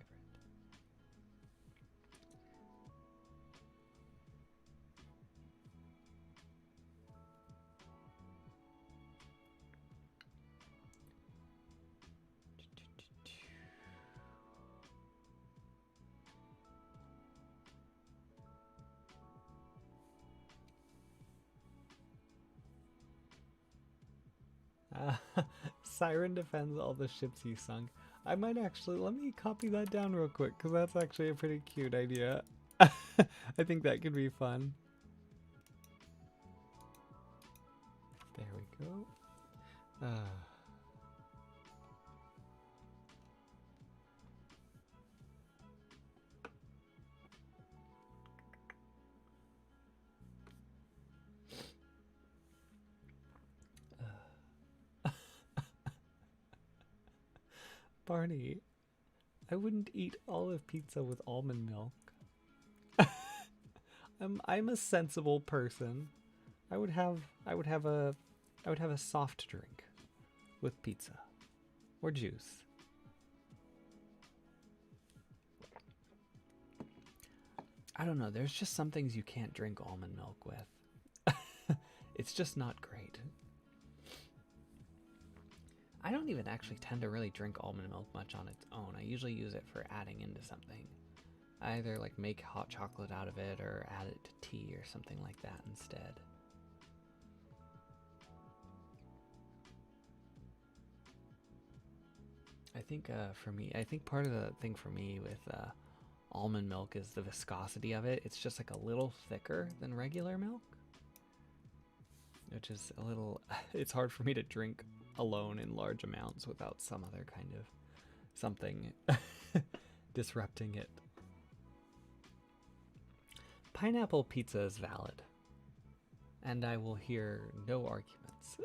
Siren defends all the ships he sunk. I might actually, let me copy that down real quick, because that's actually a pretty cute idea. I think that could be fun. There we go. Barney, I wouldn't eat olive pizza with almond milk. I'm a sensible person. I would have a soft drink with pizza or juice. I don't know, there's just some things you can't drink almond milk with. It's just not great. I don't even actually tend to really drink almond milk much on its own. I usually use it for adding into something. I either like make hot chocolate out of it or add it to tea or something like that instead. I think for me, I think part of the thing for me with almond milk is the viscosity of it. It's just like a little thicker than regular milk, which is a little, it's hard for me to drink alone in large amounts without some other kind of something disrupting it. Pineapple pizza is valid, and I will hear no arguments.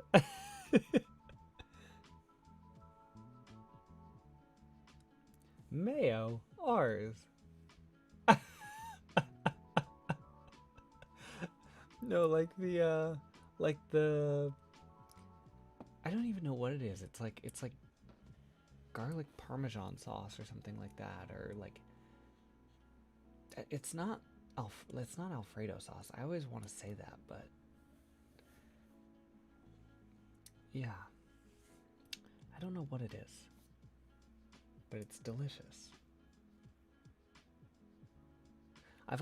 Mayo, ours. No, like the I don't even know what it is. It's like garlic parmesan sauce or something like that, or like it's not Alfredo sauce. I always want to say that, but yeah, I don't know what it is, but it's delicious. I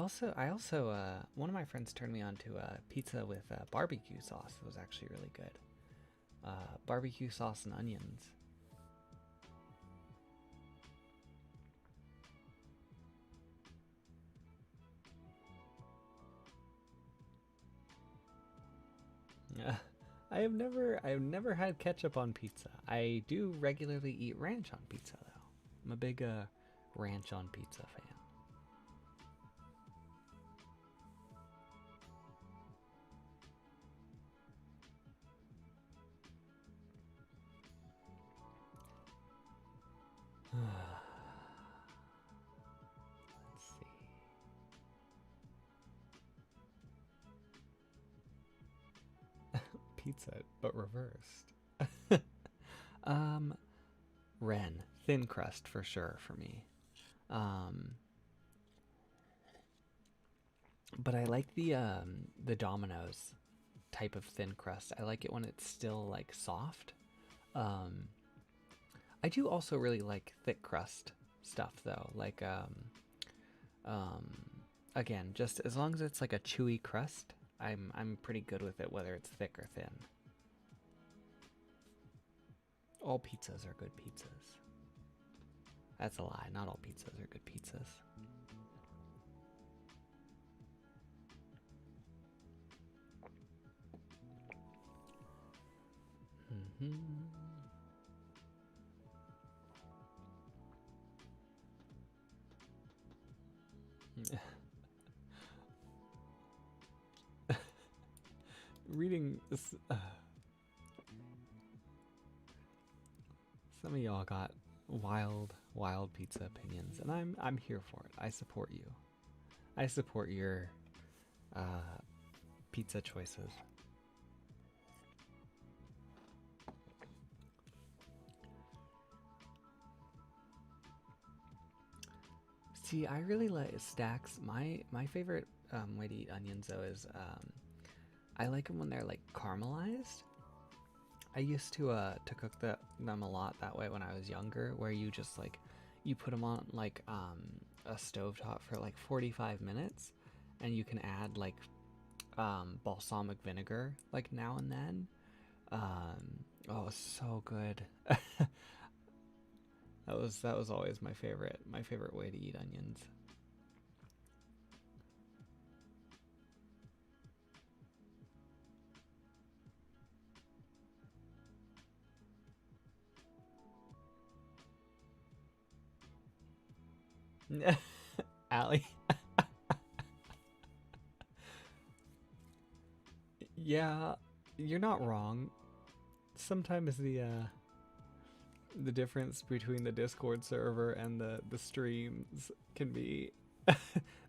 also one of my friends turned me on to pizza with barbecue sauce. It was actually really good. Barbecue sauce and onions. I have never had ketchup on pizza. I do regularly eat ranch on pizza though. I'm a big ranch on pizza fan. Let's see. Pizza, but reversed. Ren, thin crust for sure for me. But I like the Domino's type of thin crust. I like it when it's still like soft. I do also really like thick crust stuff though. Like again, just as long as it's like a chewy crust, I'm pretty good with it, whether it's thick or thin. All pizzas are good pizzas. That's a lie. Not all pizzas are good pizzas. Reading this, some of y'all got wild pizza opinions, and I'm here for it. I support you. I support your pizza choices. See, I really like stacks. My favorite way to eat onions though is I like them when they're like caramelized. I used to cook them a lot that way when I was younger, where you just like you put them on like a stovetop for like 45 minutes, and you can add like balsamic vinegar like now and then, Oh, so good. That was always my favorite way to eat onions. Allie. Yeah, you're not wrong. Sometimes the difference between the Discord server and the streams can be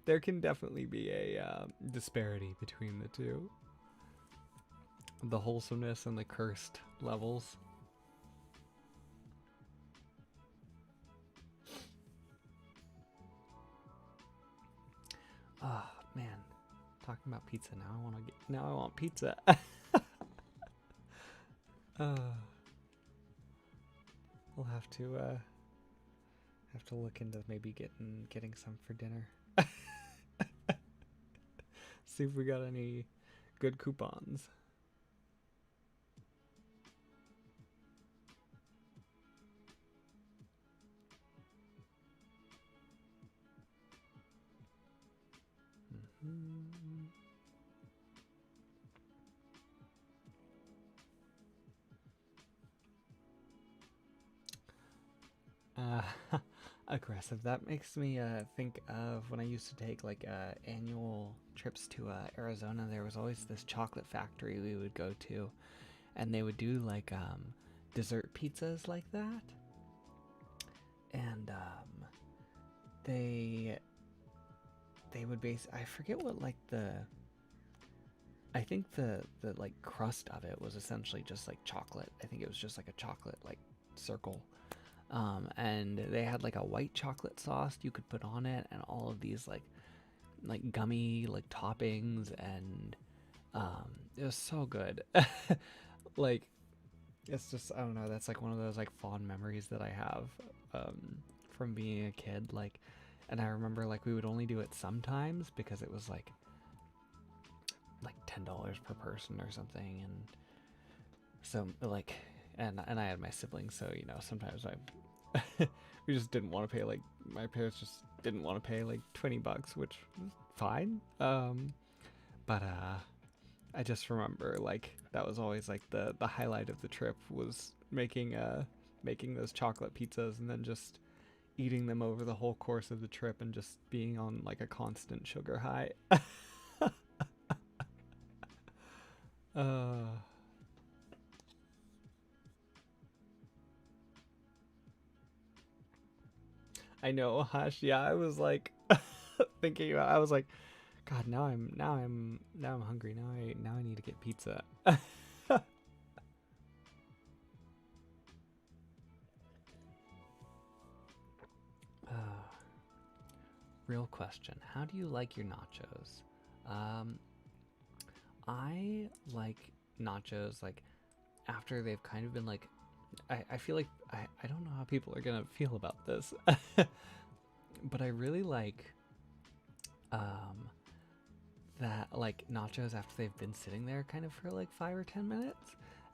there can definitely be a disparity between the two. The wholesomeness and the cursed levels. Oh man, talking about pizza now. I want pizza. We'll have to look into maybe getting some for dinner. See if we got any good coupons. Aggressive. That makes me think of when I used to take like annual trips to Arizona. There was always this chocolate factory we would go to, and they would do like dessert pizzas like that. And they would I forget what like I think the like crust of it was essentially just like chocolate. I think it was just like a chocolate like circle. And they had like a white chocolate sauce you could put on it, and all of these like gummy like toppings, and it was so good. Like it's just, I don't know, that's like one of those like fond memories that I have from being a kid. Like, and I remember like we would only do it sometimes because it was like $10 per person or something, and so like, and I had my siblings, so you know sometimes we just didn't want to pay, like my parents just didn't want to pay like $20, which was fine. But I just remember like that was always like the highlight of the trip was making those chocolate pizzas and then just eating them over the whole course of the trip and just being on like a constant sugar high. uh I know, Hush. Yeah, I was like thinking about. I was like, God, now I'm hungry. Now I need to get pizza. Real question: how do you like your nachos? Um, I like nachos like after they've kind of been like. I feel like I don't know how people are gonna feel about this, but I really like um that like nachos after they've been sitting there kind of for like 5 or 10 minutes,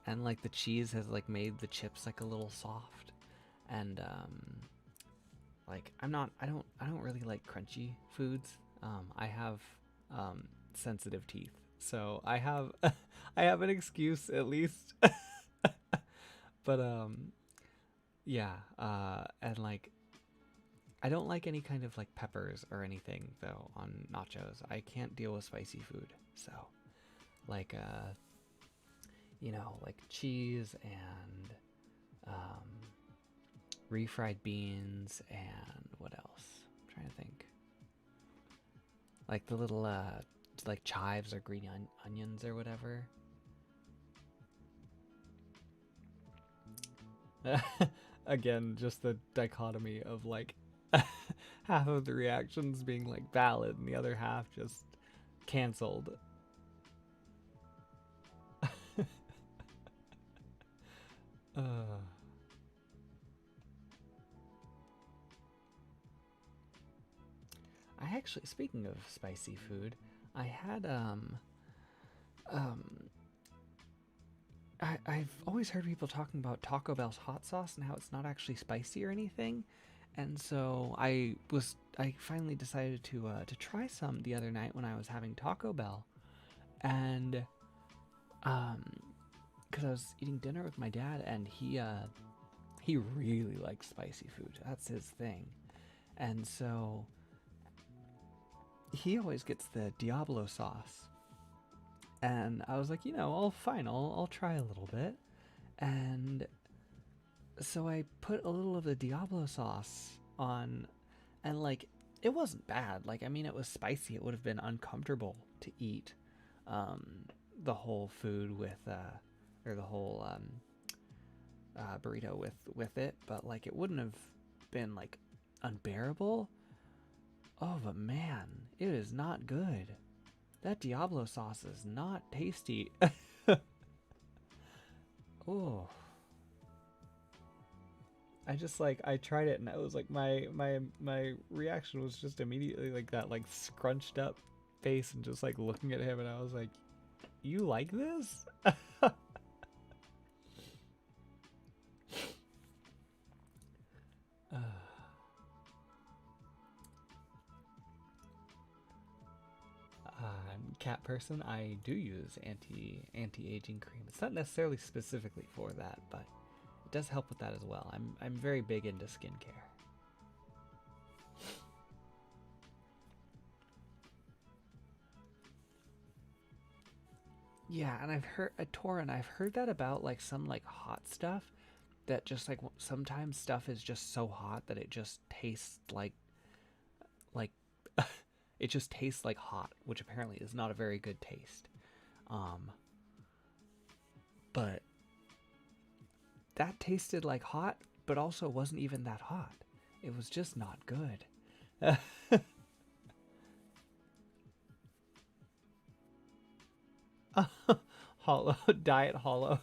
and like the cheese has like made the chips like a little soft, and like I don't really like crunchy foods. I have sensitive teeth, so I have I have an excuse at least. But yeah, and like I don't like any kind of like peppers or anything though on nachos. I can't deal with spicy food. So like you know, like cheese and refried beans and what else? I'm trying to think. Like the little like chives or green onions or whatever. Again, just the dichotomy of like half of the reactions being like valid and the other half just canceled. uh, I actually, speaking of spicy food, I had um I've always heard people talking about Taco Bell's hot sauce and how it's not actually spicy or anything, and so I finally decided to try some the other night when I was having Taco Bell, and um, because I was eating dinner with my dad, and he really likes spicy food. That's his thing, and so he always gets the Diablo sauce. And I was like, I'll fine, I'll try a little bit. And so I put a little of the Diablo sauce on, and like, it wasn't bad. Like, I mean, it was spicy. It would have been uncomfortable to eat um, the whole food with, or the whole burrito with it, but like, it wouldn't have been like unbearable. Oh, but man, it is not good. That Diablo sauce is not tasty. Oh. I tried it and I was like my reaction was just immediately like that like scrunched up face and just like looking at him, and I was like, "You like this?" Cat person, I do use anti-aging cream. It's not necessarily specifically for that, but it does help with that as well. I'm very big into skincare. Yeah, and I've heard Torin, I've heard that about like some like hot stuff that just like sometimes stuff is just so hot that it just tastes like it just tastes like hot, which apparently is not a very good taste. Um but that tasted like hot, but also wasn't even that hot. It was just not good. Hollow diet hollow.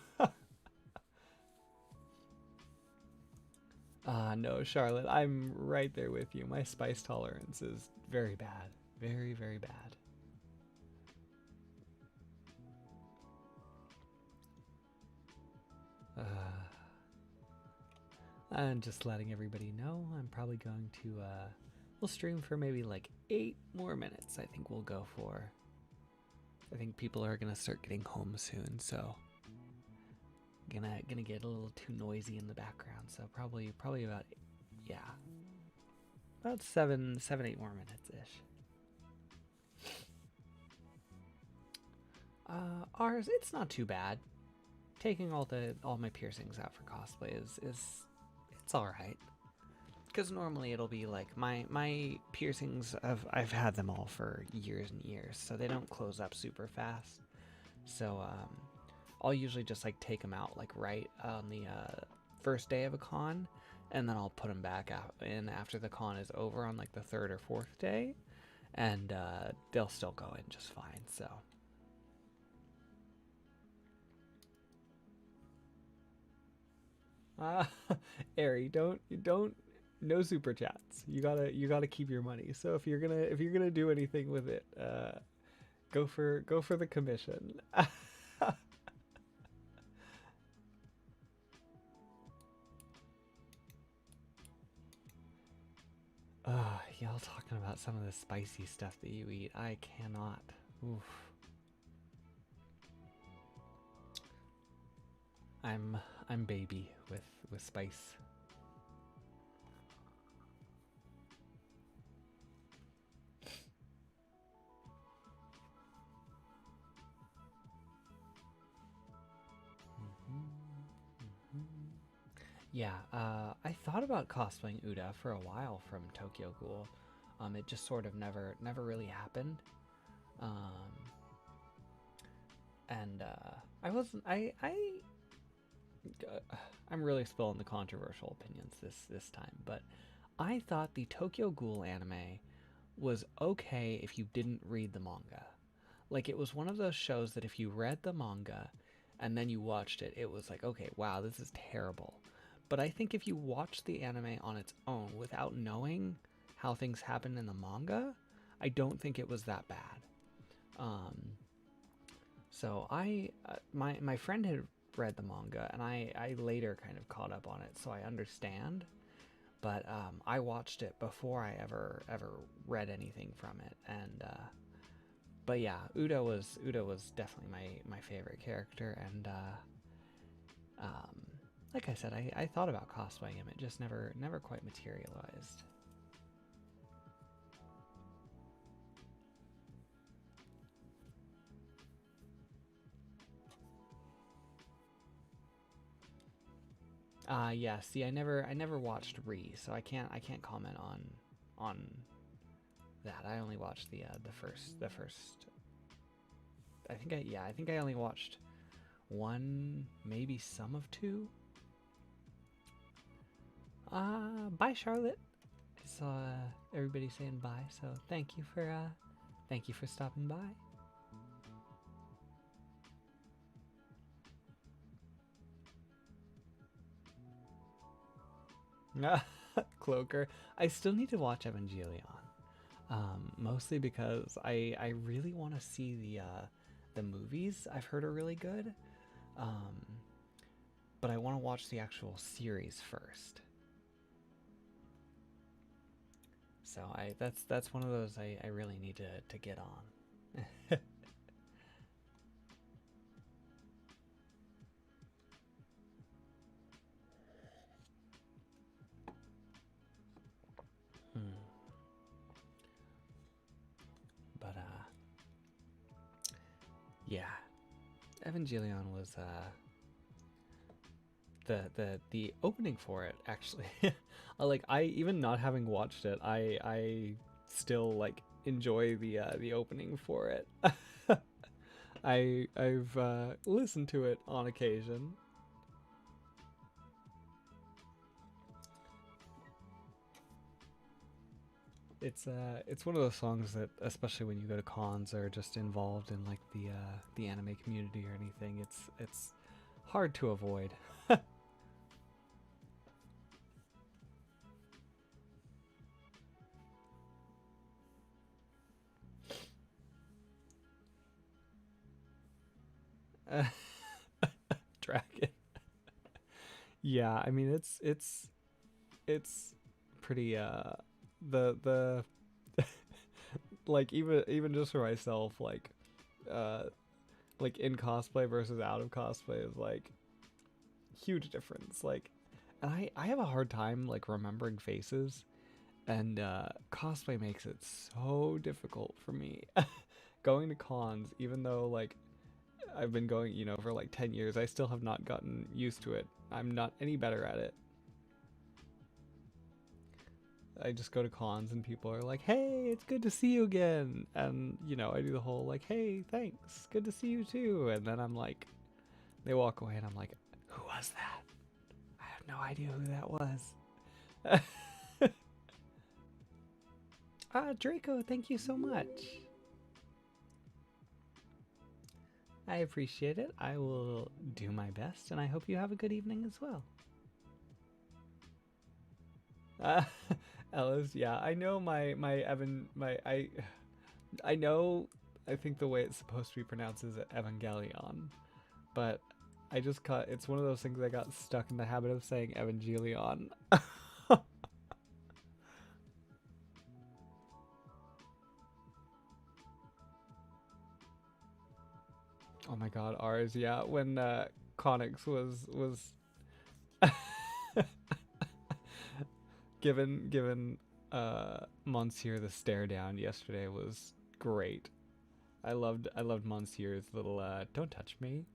No, Charlotte, I'm right there with you. My spice tolerance is very bad. Very, very bad. I'm just letting everybody know I'm probably going to, we'll stream for maybe like 8 more minutes, I think we'll go for. I think people are gonna start getting home soon, so gonna get a little too noisy in the background, so probably about, yeah, about 8 more minutes ish. Ours, it's not too bad. Taking all my piercings out for cosplay is it's all right. Because normally it'll be like my piercings, I've had them all for years and years, so they don't close up super fast. So I'll usually just like take them out like right on the first day of a con, and then I'll put them back out in after the con is over on like the 3rd or 4th day, and they'll still go in just fine. So. Ari, don't no super chats. You gotta keep your money. So if you're gonna do anything with it, go for the commission. Y'all talking about some of the spicy stuff that you eat. I cannot. Oof. I'm baby with spice. Yeah, I thought about cosplaying Uda for a while from Tokyo Ghoul. It just sort of never really happened. Um, and I wasn't. I'm really spilling the controversial opinions this time, but I thought the Tokyo Ghoul anime was okay if you didn't read the manga. Like, it was one of those shows that if you read the manga and then you watched it, it was like, okay, wow, this is terrible. But I think if you watch the anime on its own without knowing how things happen in the manga, I don't think it was that bad. So my friend had read the manga, and I later kind of caught up on it, so I understand. But I watched it before I ever read anything from it, and but yeah, Uda was definitely my favorite character, and um, like I said, I thought about cosplaying him. It just never quite materialized. Yeah. See, I never watched Re, so I can't comment on that. I only watched the first. I think I only watched one, maybe some of two. Bye, Charlotte. I saw everybody saying bye, so thank you for stopping by. Cloaker. I still need to watch Evangelion. Mostly because I really want to see the movies. I've heard are really good. Um, but I want to watch the actual series first. So that's one of those I really need to get on. Hmm. But yeah, Evangelion was the opening for it actually. Like I even not having watched it, I still like enjoy the opening for it. I've listened to it on occasion. It's one of those songs that, especially when you go to cons or just involved in like the anime community or anything, it's hard to avoid. Dragon. Yeah, I mean it's pretty the like even just for myself, uh like in cosplay versus out of cosplay is like huge difference. Like, and I have a hard time like remembering faces, and cosplay makes it so difficult for me. Going to cons, even though like I've been going, for like 10 years, I still have not gotten used to it. I'm not any better at it. I just go to cons and people are like, "Hey, it's good to see you again." And, I do the whole like, "Hey, thanks. Good to see you too." And then I'm like, they walk away and I'm like, "Who was that? I have no idea who that was." Draco, thank you so much. I appreciate it. I will do my best, and I hope you have a good evening as well. Uh, Ellis, yeah, I know my Evan, I know, I think the way it's supposed to be pronounced is Evangelion, but I just got, it's one of those things I got stuck in the habit of saying Evangelion. Oh my god, ours, yeah, when Connix was given Monsieur the stare down yesterday was great. I loved Monsieur's little "Don't touch me."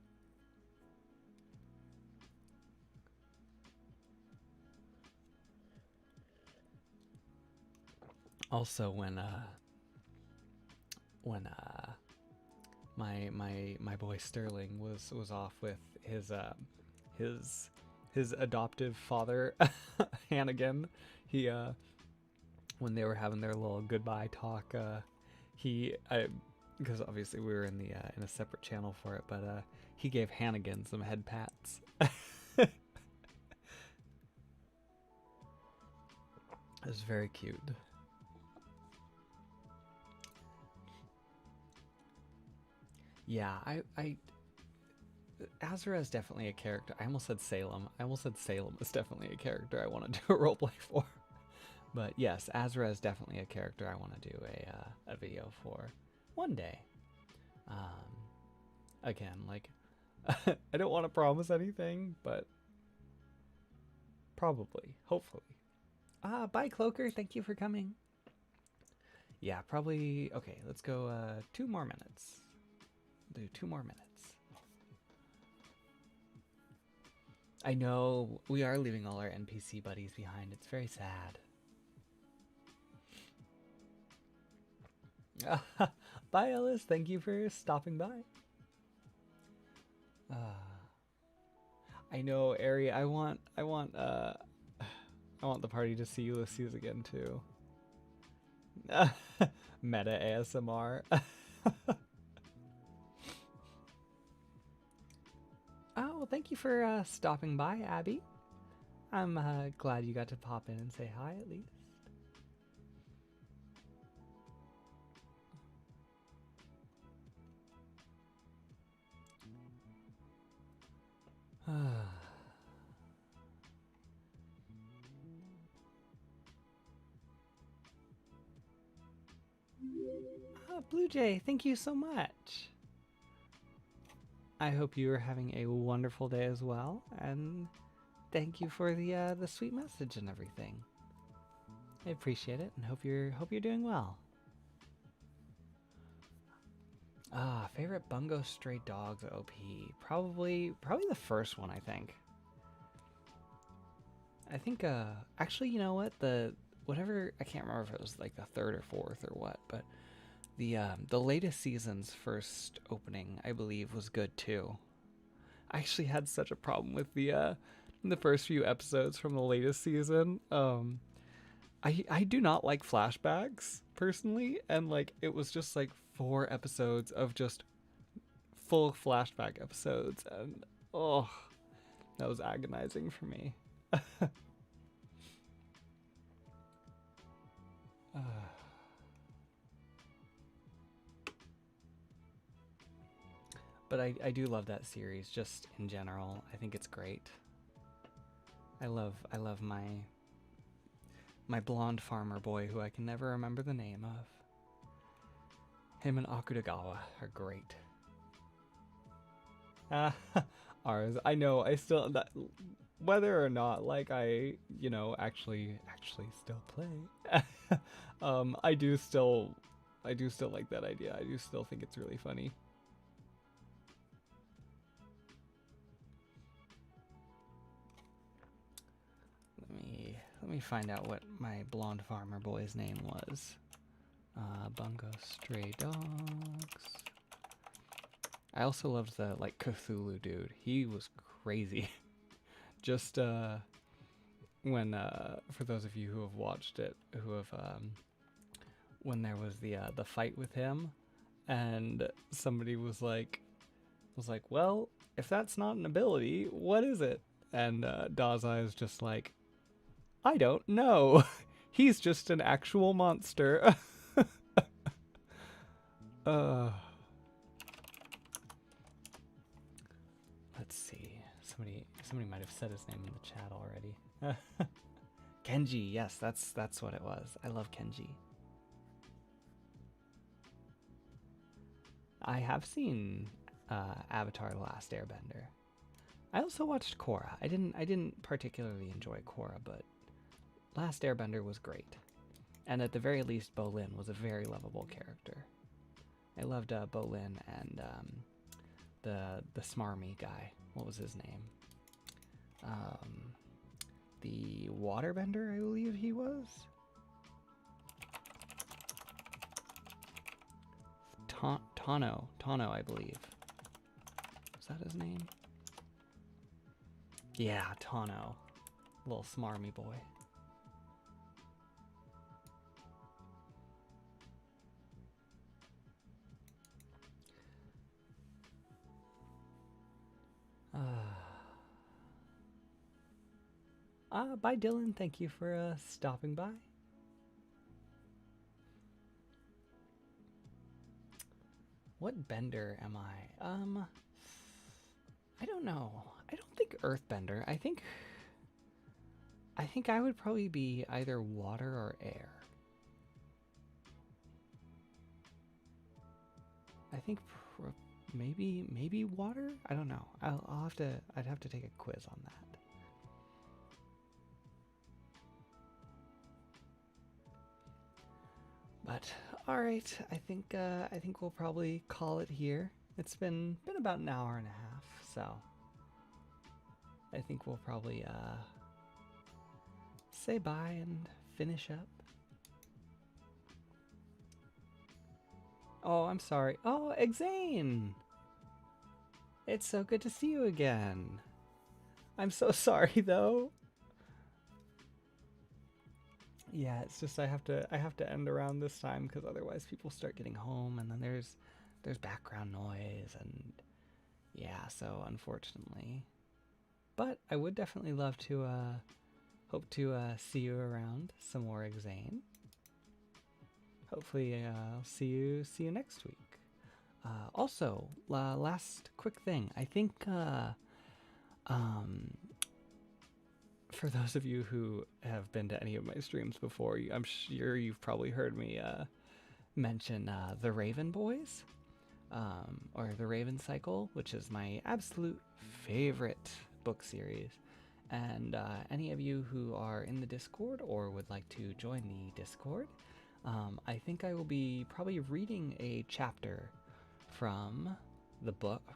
Also, when my boy Sterling was off with his his adoptive father Hannigan, he when they were having their little goodbye talk, he I because obviously we were in a separate channel for it, but he gave Hannigan some head pats. It was very cute. Yeah, I Azura is definitely a character. I almost said Salem. I almost said Salem is definitely a character I want to do a roleplay for. But yes, Azura is definitely a character I want to do a video for one day. Again, like, I don't want to promise anything, but probably, hopefully. Bye, Cloaker. Thank you for coming. Yeah, probably. Okay, let's go 2 more minutes. Do 2 more minutes. I know we are leaving all our NPC buddies behind. It's very sad. Bye, Ellis. Thank you for stopping by. I know, Ari. I want the party to see Ulysses again too. Meta ASMR. Oh, well, thank you for stopping by, Abby. I'm glad you got to pop in and say hi at least. Blue Jay, thank you so much. I hope you are having a wonderful day as well, and thank you for the sweet message and everything. I appreciate it, and hope you're doing well. Favorite Bungo Stray Dogs OP? Probably the first one, I think. I think actually, you know what? Whatever, I can't remember if it was like the 3rd or 4th or what, but the latest season's first opening, I believe, was good too. I actually had such a problem with the first few episodes from the latest season. I do not like flashbacks personally, and like it was just like 4 episodes of just full flashback episodes, and oh, that was agonizing for me. But I do love that series just in general. I think it's great. I love my blonde farmer boy who I can never remember the name of. Him and Akutagawa are great. Ours. I know. I still whether or not like I actually still play. I do still like that idea. I do still think it's really funny. Let me find out what my blonde farmer boy's name was. Bungo Stray Dogs. I also loved the like Cthulhu dude. He was crazy. Just when for those of you who have watched it, when there was the fight with him, and somebody was like, well, if that's not an ability, what is it? And Dazai is just like, I don't know. He's just an actual monster. Let's see. Somebody might have said his name in the chat already. Kenji, yes, that's what it was. I love Kenji. I have seen Avatar: The Last Airbender. I also watched Korra. I didn't particularly enjoy Korra, but Last Airbender was great. And at the very least, Bolin was a very lovable character. I loved Bolin and the smarmy guy. What was his name? The waterbender, I believe he was. Tano, I believe. Was that his name? Yeah, Tano. Little smarmy boy. Bye, Dylan. Thank you for stopping by. What bender am I? I don't know. I don't think Earthbender. I think I would probably be either water or air. I think maybe water? I don't know. I'd have to take a quiz on that. But all right, I think we'll probably call it here. It's been about an hour and a half, so I think we'll probably say bye and finish up. Oh, I'm sorry. Oh, Exane! It's so good to see you again. I'm so sorry though. Yeah, it's just I have to end around this time because otherwise people start getting home and then there's background noise and yeah, so unfortunately. But I would definitely love to hope to see you around some more Exane. Hopefully I'll see you next week. Also, last quick thing. I think for those of you who have been to any of my streams before, I'm sure you've probably heard me mention the Raven Boys, or the Raven Cycle, which is my absolute favorite book series. And any of you who are in the Discord or would like to join the Discord, I think I will be probably reading a chapter from the book,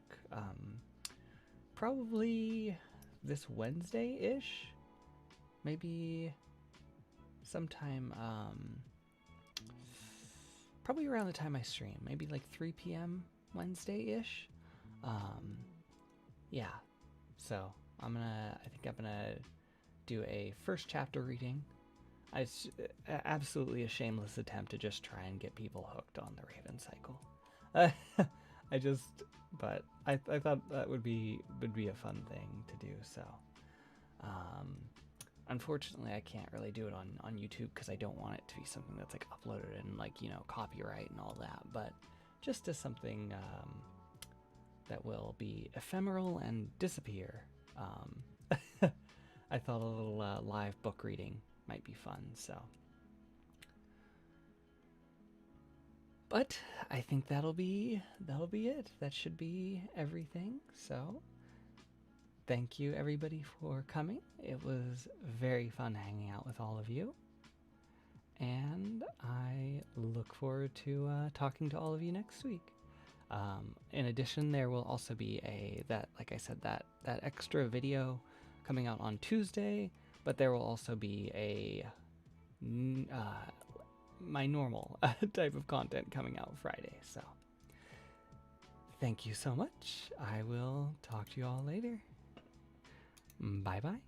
probably this Wednesday-ish, maybe sometime, probably around the time I stream, maybe like 3 p.m. Wednesday-ish. Yeah, so I think I'm gonna do a first chapter reading. It's absolutely a shameless attempt to just try and get people hooked on the Raven Cycle. But I thought that would be a fun thing to do. So, unfortunately, I can't really do it on YouTube because I don't want it to be something that's like uploaded and like copyright and all that. But just as something that will be ephemeral and disappear. I thought a little live book reading might be fun. So. But I think that'll be it. That should be everything. So thank you everybody for coming. It was very fun hanging out with all of you. And I look forward to talking to all of you next week. In addition, there will also be like I said, that extra video coming out on Tuesday, but there will also be my normal type of content coming out Friday. So thank you so much. I will talk to you all later. Bye bye.